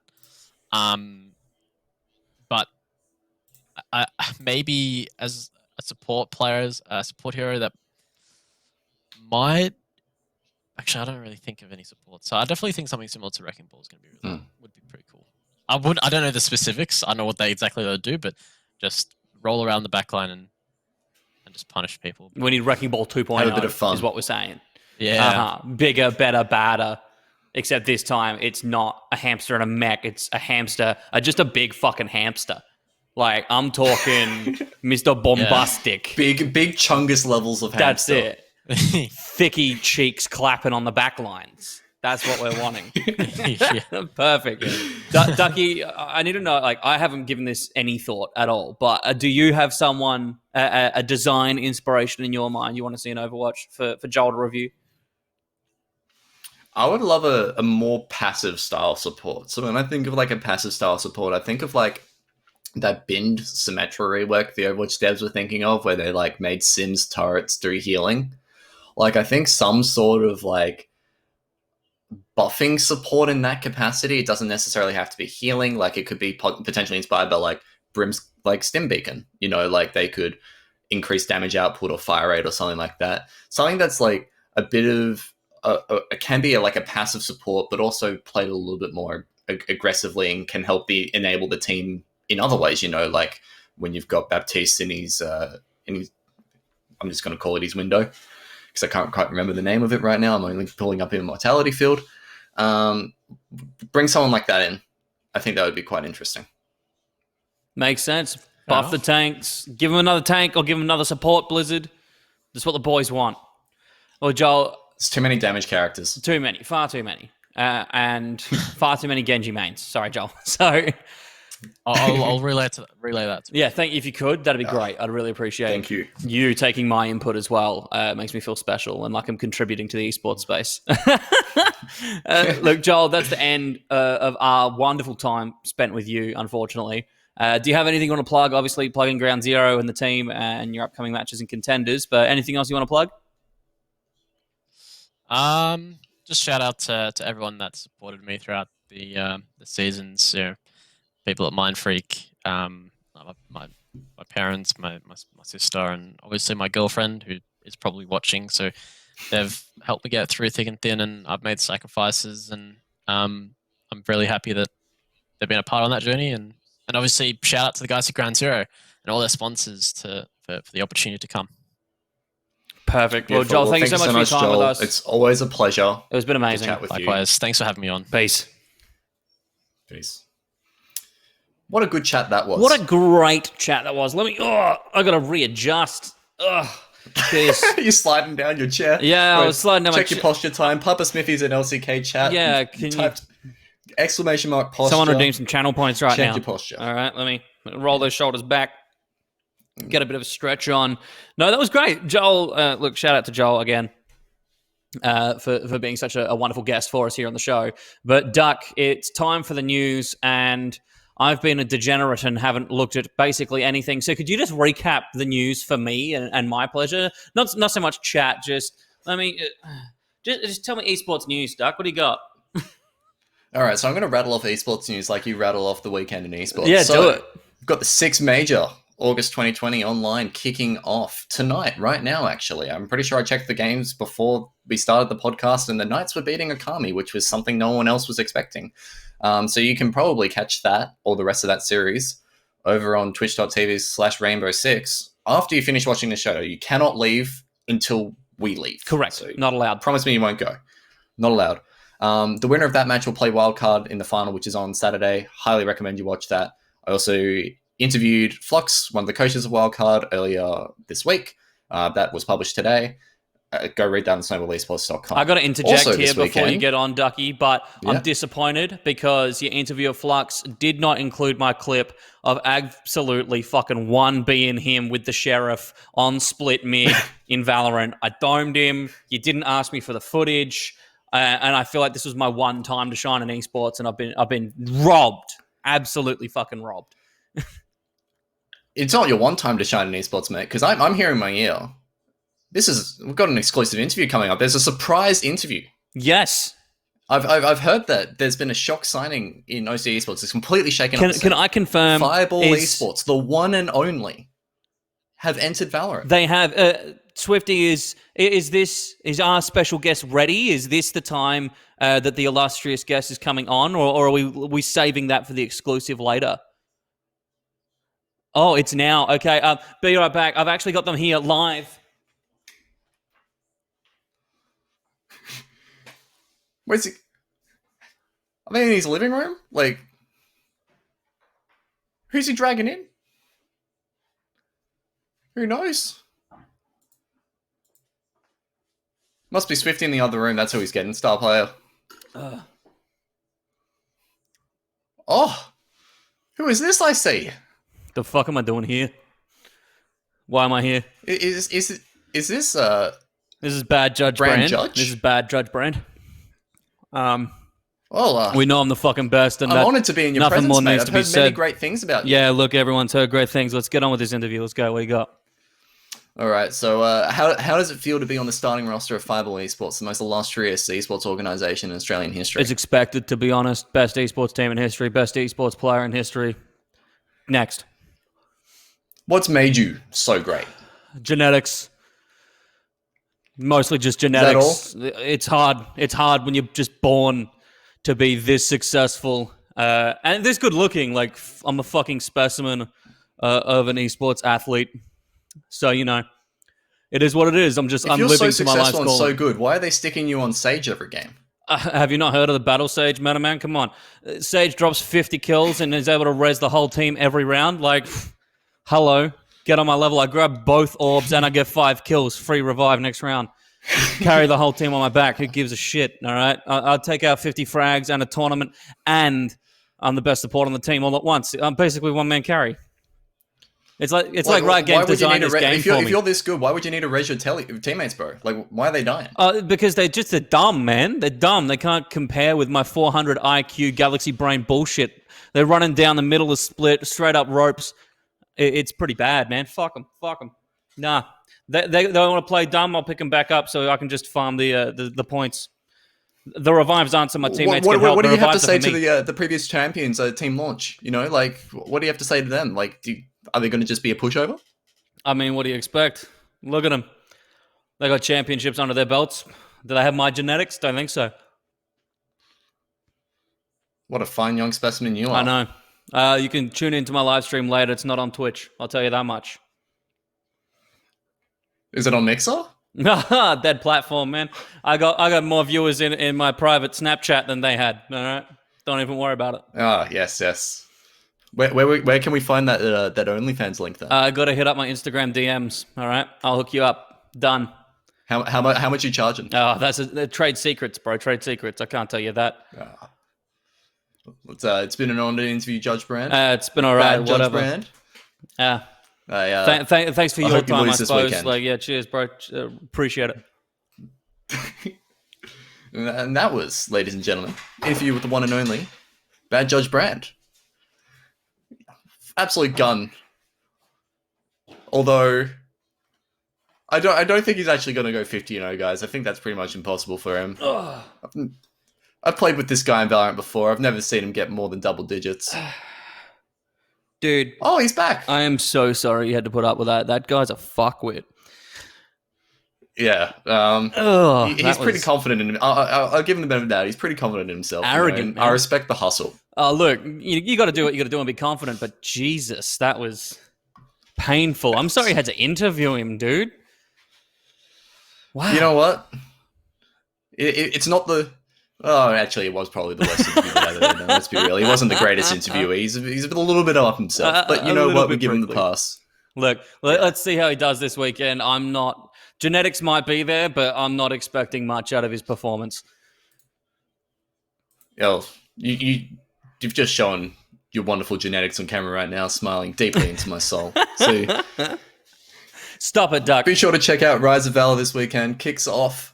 But maybe as a support hero that might. Actually, I don't really think of any support, so I definitely think something similar to Wrecking Ball is going to be would be pretty cool. I don't know the specifics. I know what they exactly do, but just roll around the backline and just punish people. We need Wrecking Ball 2.0. Have a bit of fun. Is what we're saying. Yeah. Bigger, better, badder. Except this time, it's not a hamster and a mech. It's a hamster, just a big fucking hamster. Like, I'm talking Mr. Bombastic. Big chungus levels of hamster. That's it. Thicky cheeks clapping on the back lines. That's what we're wanting. Perfect. Ducky, I need to know, like, I haven't given this any thought at all, but do you have someone, a design inspiration in your mind you want to see in Overwatch for Joel to review? I would love a more passive style support. So when I think of like a passive style support, I think of like that binned Symmetra rework the Overwatch devs were thinking of, where they like made Sims turrets do healing. Like, I think some sort of like buffing support in that capacity. It doesn't necessarily have to be healing. Like, it could be potentially inspired by like Brim's like Stim Beacon. You know, like they could increase damage output or fire rate or something like that. Something that's like a bit of it can be like a passive support, but also played a little bit more aggressively and can help enable the team in other ways. You know, like when you've got Baptiste in his I'm just going to call it his window, because I can't quite remember the name of it right now. I'm only pulling up Immortality Field. Bring someone like that in. I think that would be quite interesting. Makes sense. Buff the tanks. Give them another tank or give them another support, Blizzard. That's what the boys want. Well, Joel... It's too many damage characters. Too many. Far too many. And far too many Genji mains. Sorry, Joel. So... I'll relay that to me. Yeah, thank you. If you could, that'd be great. I'd really appreciate you taking my input as well. It makes me feel special and like I'm contributing to the esports space. Look, Joel, that's the end of our wonderful time spent with you, unfortunately. Do you have anything you want to plug? Obviously, plugging Ground Zero and the team and your upcoming matches and contenders, but anything else you want to plug? Just shout out to everyone that supported me throughout the seasons. You know, people at Mind Freak. my parents, my sister, and obviously my girlfriend, who is probably watching. So they've helped me get through thick and thin, and I've made sacrifices, and I'm really happy that they've been a part on that journey. And obviously, shout out to the guys at Ground Zero and all their sponsors for the opportunity to come. Perfect. Well, Joel, thank you so much for your time Joel. with us. It's always a pleasure. It's been amazing. To chat with Likewise. you. Thanks for having me on. Peace. What a good chat that was. What a great chat that was. I got to readjust. You're sliding down your chair. Yeah, I was sliding down my chair. Check your posture time. Papa Smithy's an LCK chat. Yeah, you typed exclamation mark posture. Someone redeem some channel points right now. Check your posture. All right, let me roll those shoulders back. Get a bit of a stretch on. No, that was great. Joel, look, shout out to Joel again for being such a wonderful guest for us here on the show. But Duck, it's time for the news, and I've been a degenerate and haven't looked at basically anything. So could you just recap the news for me and my pleasure? Not so much chat, just tell me esports news, Duck. What do you got? All right, so I'm going to rattle off esports news like you rattle off the weekend in esports. Yeah, do it. We've got the 6 major August 2020 online kicking off tonight, right now, actually. I'm pretty sure I checked the games before we started the podcast, and the Knights were beating Akami, which was something no one else was expecting. So you can probably catch that or the rest of that series over on twitch.tv/Rainbow6. After you finish watching the show, you cannot leave until we leave. Correct. So not allowed. Promise me you won't go. Not allowed. The winner of that match will play wildcard in the final, which is on Saturday. Highly recommend you watch that. I also interviewed Flux, one of the coaches of wildcard, earlier this week. That was published today. Go read that on snowballesports.com. I got to interject also here before you get on, Ducky, but I'm disappointed because your interview of Flux did not include my clip of absolutely fucking 1Bing him with the Sheriff on split mid in Valorant. I domed him. You didn't ask me for the footage, and I feel like this was my one time to shine in esports, and I've been robbed, absolutely fucking robbed. It's not your one time to shine in esports, mate, because I'm hearing my ear. We've got an exclusive interview coming up. There's a surprise interview. Yes. I've heard that there's been a shock signing in OC Esports. It's completely shaken up. Can I confirm? Fireball Esports, the one and only, have entered Valorant. They have. Swifty, is our special guest ready? Is this the time that the illustrious guest is coming on, or are we saving that for the exclusive later? Oh, it's now. Okay, be right back. I've actually got them here live. Where's he? Are they in his living room? Like, who's he dragging in? Who knows? Must be Swifty in the other room. That's who he's getting. Star player. Oh, who is this I see? The fuck am I doing here? Why am I here? Is this This is bad Judge Brand. This is bad Judge Brand. We know I'm the fucking best, and I'm honoured to be in your presence, mate. I've heard many great things about you. Yeah, look, everyone's heard great things. Let's get on with this interview. Let's go. What do you got? All right. So, how does it feel to be on the starting roster of Fireball Esports, the most illustrious esports organisation in Australian history? It's expected, to be honest. Best esports team in history. Best esports player in history. Next. What's made you so great? Genetics. Mostly just genetics. It's hard. It's hard when you're just born to be this successful and this good looking. Like, I'm a fucking specimen of an esports athlete. So, it is what it is. I'm living to my life's If you're so successful and goal. so good, why are they sticking you on Sage every game? Have you not heard of the Battle Sage meta, man? Come on. Sage drops 50 kills and is able to res the whole team every round. Like, hello. Get on my level. I grab both orbs and I get 5 kills. Free revive next round. Carry the whole team on my back. Who gives a shit? All right. I'll take out 50 frags and a tournament, and I'm the best support on the team all at once. I'm basically one-man carry. It's like Riot Games designed this game for me. If you're this good, why would you need to res your teammates, bro? Like, why are they dying? Because they're dumb, man. They're dumb. They can't compare with my 400 IQ Galaxy Brain bullshit. They're running down the middle of split, straight up ropes. It's pretty bad, man. Fuck them. Nah. They want to play dumb. I'll pick them back up so I can just farm the points. The revives aren't so my teammates can help. What do you have to say to the previous champions team launch? What do you have to say to them? Like, do Are they going to just be a pushover? I mean, what do you expect? Look at them. They got championships under their belts. Do they have my genetics? Don't think so. What a fine young specimen you are. I know. You can tune into my live stream later. It's not on Twitch. I'll tell you that much. Is it on Mixer? Dead platform, man. I got more viewers in my private Snapchat than they had. All right, don't even worry about it. Ah, yes. Where can we find that OnlyFans link then? I got to hit up my Instagram DMs. All right, I'll hook you up. Done. How much are you charging? Oh, that's trade secrets, bro. Trade secrets. I can't tell you that. It's been an honor to interview Judge Brand. It's been all right. Bad Whatever. Judge Brand. Yeah. Thanks for I your hope you time, I lose this suppose. weekend. Like, yeah, cheers, bro. Appreciate it. And that was, ladies and gentlemen, interview with the one and only Bad Judge Brand. Absolute gun. Although I don't think he's actually going to go 50-0, guys. I think that's pretty much impossible for him. I've played with this guy in Valorant before. I've never seen him get more than double digits. Dude. Oh, he's back. I am so sorry you had to put up with that. That guy's a fuckwit. Yeah. He's pretty confident in him. I'll give him the benefit of the doubt. He's pretty confident in himself. Arrogant, man. I respect the hustle. Oh, look, you got to do what you got to do and be confident, but Jesus, that was painful. I'm sorry you had to interview him, dude. Wow. You know what? It's not the... Oh, actually, it was probably the worst interview I've ever done. Let's be real. He wasn't the greatest interviewer. He's a little bit up himself. But you know what? We give him the pass. Look, let's see how he does this weekend. Genetics might be there, but I'm not expecting much out of his performance. Yo, you've just shown your wonderful genetics on camera right now, smiling deeply into my soul. So, stop it, Duck. Be sure to check out Rise of Valor this weekend. Kicks off.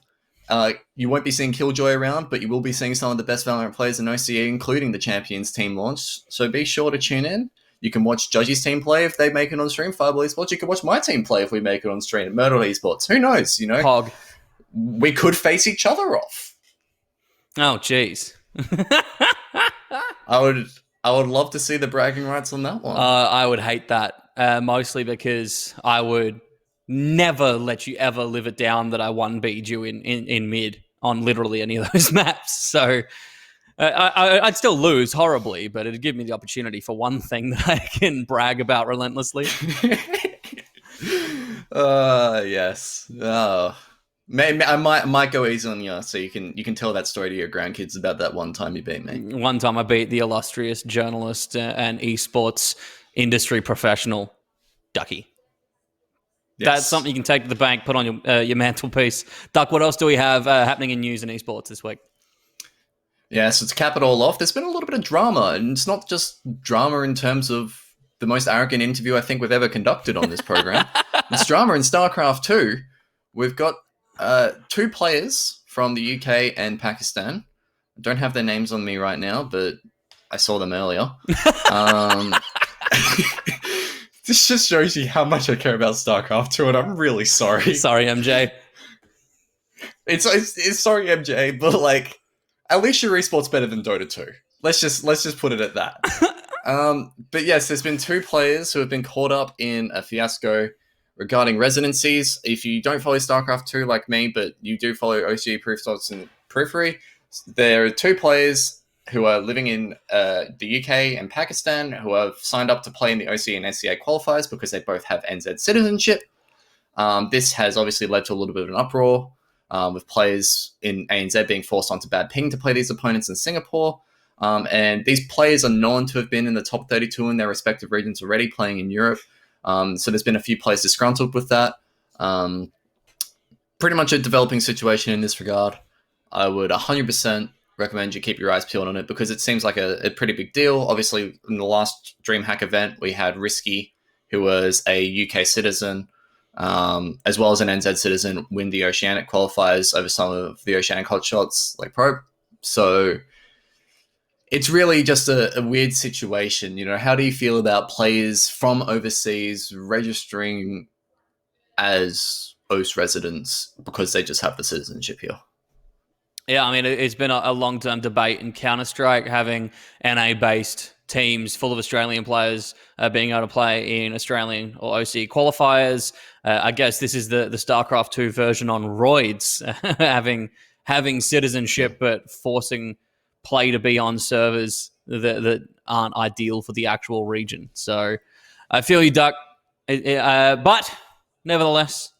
You won't be seeing Killjoy around, but you will be seeing some of the best Valorant players in OCE, including the Champions team launch. So be sure to tune in. You can watch Judgy's team play if they make it on stream, Fireball Esports. You can watch my team play if we make it on stream, Murder Esports. Who knows, Hog. We could face each other off. Oh, jeez. I would love to see the bragging rights on that one. I would hate that, mostly because I would never let you ever live it down that I 1B'd you in mid on literally any of those maps. So I'd still lose horribly, but it'd give me the opportunity for one thing that I can brag about relentlessly. Yes. Maybe I might go easy on you, so you can tell that story to your grandkids about that one time you beat me. One time I beat the illustrious journalist and esports industry professional, Ducky. Yes. That's something you can take to the bank, put on your mantelpiece. Duck, what else do we have happening in news and esports this week? Yeah, so to cap it all off, there's been a little bit of drama, and it's not just drama in terms of the most arrogant interview I think we've ever conducted on this program. It's drama in StarCraft 2. We've got 2 players from the UK and Pakistan. I don't have their names on me right now, but I saw them earlier. This just shows you how much I care about StarCraft 2, and I'm really sorry. Sorry, MJ. It's sorry, MJ, but like, at least your esports better than Dota 2. Let's just put it at that. But yes, there's been 2 players who have been caught up in a fiasco regarding residencies. If you don't follow StarCraft 2 like me, but you do follow OCE Proofstops in Periphery, there are 2 players who are living in the UK and Pakistan who have signed up to play in the OCE and SCA qualifiers because they both have NZ citizenship. This has obviously led to a little bit of an uproar, with players in ANZ being forced onto bad ping to play these opponents in Singapore. And these players are known to have been in the top 32 in their respective regions already, playing in Europe. So there's been a few players disgruntled with that. Pretty much a developing situation in this regard. I would 100% recommend you keep your eyes peeled on it because it seems like a pretty big deal. Obviously, in the last DreamHack event, we had Risky, who was a UK citizen, as well as an NZ citizen, win the Oceanic qualifiers over some of the Oceanic hotshots like Probe. So it's really just a weird situation. How do you feel about players from overseas registering as OS residents because they just have the citizenship here? Yeah, I mean, it's been a long-term debate in Counter-Strike, having NA-based teams full of Australian players being able to play in Australian or OC qualifiers. I guess this is the StarCraft 2 version on roids, having citizenship but forcing play to be on servers that aren't ideal for the actual region. So I feel you, Duck. But nevertheless,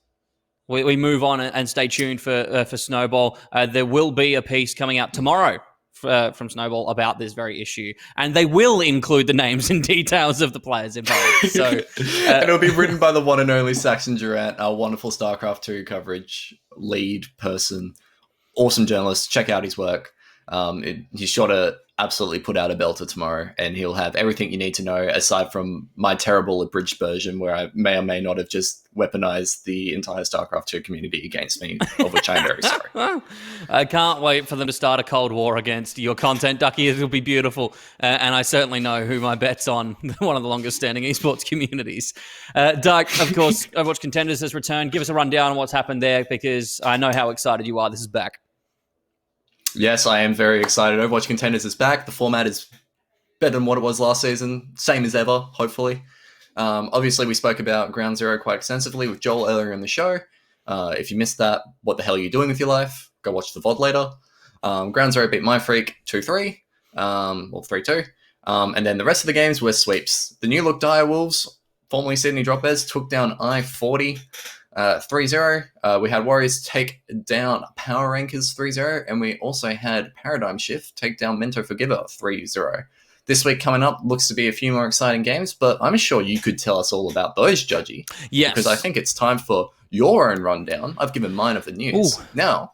we move on and stay tuned for Snowball. There will be a piece coming out tomorrow from Snowball about this very issue, and they will include the names and details of the players involved. So, and it'll be written by the one and only Saxon Durant, our wonderful StarCraft 2 coverage lead person, awesome journalist. Check out his work. He's sure to absolutely put out a belter tomorrow, and he'll have everything you need to know, aside from my terrible abridged version where I may or may not have just weaponized the entire StarCraft 2 community against me, of which I'm very sorry. I can't wait for them to start a Cold War against your content, Ducky. It'll be beautiful. And I certainly know who my bet's on, one of the longest standing esports communities. Duck, of course, Overwatch Contenders has returned. Give us a rundown on what's happened there, because I know how excited you are. This is back. Yes, I am very excited. Overwatch Contenders is back. The format is better than what it was last season. Same as ever, hopefully. Obviously, we spoke about Ground Zero quite extensively with Joel earlier in the show. If you missed that, what the hell are you doing with your life? Go watch the VOD later. Ground Zero beat My Freak 2-3, or 3-2. And then the rest of the games were sweeps. The New Look Dire Wolves, formerly Sydney Drop Bears, took down I-40. 3-0. We had Warriors take down Power Rankers 3-0, and we also had Paradigm Shift take down Mento Forgiver 3-0. This week coming up looks to be a few more exciting games, but I'm sure you could tell us all about those, Judgy. Yes. Because I think it's time for your own rundown. I've given mine of the news. Ooh. Now,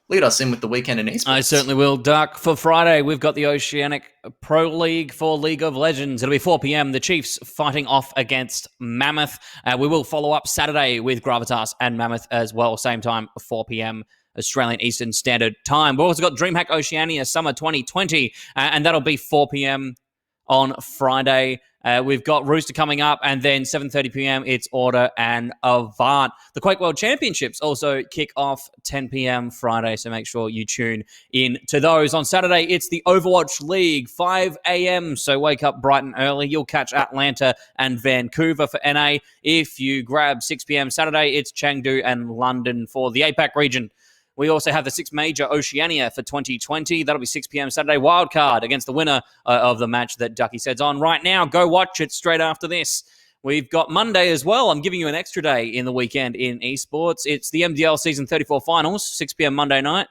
lead us in with the weekend in esports. I certainly will, Duck. For Friday, we've got the Oceanic Pro League for League of Legends. It'll be 4 p.m. The Chiefs fighting off against Mammoth. We will follow up Saturday with Gravitas and Mammoth as well. Same time, 4 p.m. Australian Eastern Standard Time. We've also got DreamHack Oceania Summer 2020, and that'll be 4 p.m. on Friday. We've got Rooster coming up, and then 7:30 p.m. it's Order and Avant. The Quake World Championships also kick off 10 p.m. Friday, so make sure you tune in to those. On Saturday, it's the Overwatch League, 5 a.m., so wake up bright and early. You'll catch Atlanta and Vancouver for NA. If you grab 6 p.m. Saturday, it's Chengdu and London for the APAC region. We also have the 6 Major Oceania for 2020. That'll be 6 p.m. Saturday. Wildcard against the winner of the match that Ducky sets on right now. Go watch it straight after this. We've got Monday as well. I'm giving you an extra day in the weekend in esports. It's the MDL Season 34 Finals, 6 p.m. Monday night.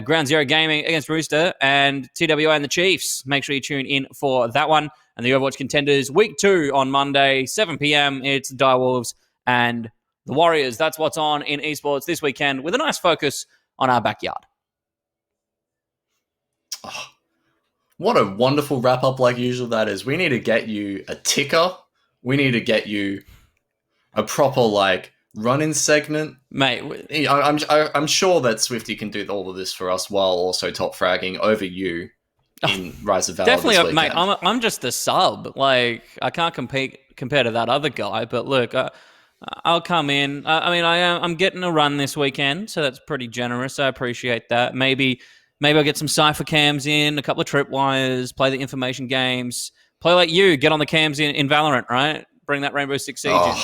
Ground Zero Gaming against Rooster and TWA and the Chiefs. Make sure you tune in for that one. And the Overwatch Contenders Week 2 on Monday, 7 p.m. It's the Direwolves and the Warriors. That's what's on in esports this weekend with a nice focus on our backyard. Oh, what a wonderful wrap-up like usual that is. We need to get you a ticker. We need to get you a proper, run-in segment. Mate, I'm sure that Swifty can do all of this for us while also top-fragging over you in Rise of Valor. Definitely, mate. I'm just a sub. I can't compare to that other guy, but look, I'll come in. I'm getting a run this weekend, so that's pretty generous. I appreciate that. Maybe I'll get some Cypher cams in, a couple of tripwires, play the information games, play like you, get on the cams in Valorant, right? Bring that Rainbow Six Siege in.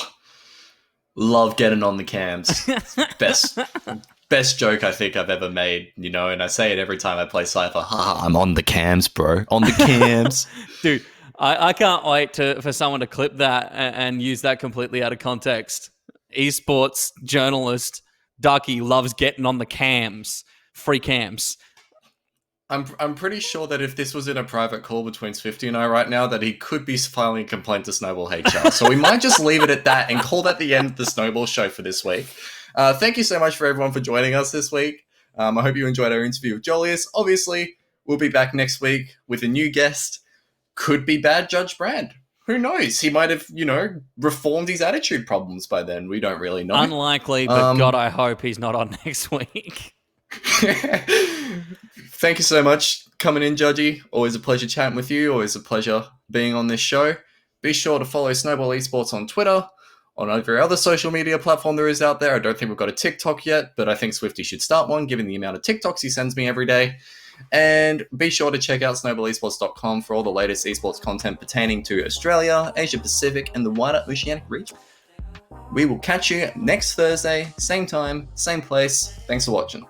Love getting on the cams. Best joke I think I've ever made, and I say it every time I play Cypher. I'm on the cams, bro. On the cams. Dude. I can't wait for someone to clip that and use that completely out of context. Esports journalist Ducky loves getting on the cams, free cams. I'm pretty sure that if this was in a private call between Swifty and I right now, that he could be filing a complaint to Snowball HR. So we might just leave it at that and call that the end of the Snowball show for this week. Thank you so much for everyone for joining us this week. I hope you enjoyed our interview with Joelous. Obviously, we'll be back next week with a new guest. Could be bad Judge Brand. Who knows? He might have, reformed his attitude problems by then. We don't really know. Unlikely, but God, I hope he's not on next week. Thank you so much coming in, Judgy. Always a pleasure chatting with you. Always a pleasure being on this show. Be sure to follow Snowball Esports on Twitter, on every other social media platform there is out there. I don't think we've got a TikTok yet, but I think Swifty should start one, given the amount of TikToks he sends me every day. And be sure to check out snowballesports.com for all the latest esports content pertaining to Australia, Asia Pacific, and the wider Oceanic region. We will catch you next Thursday, same time, same place. Thanks for watching.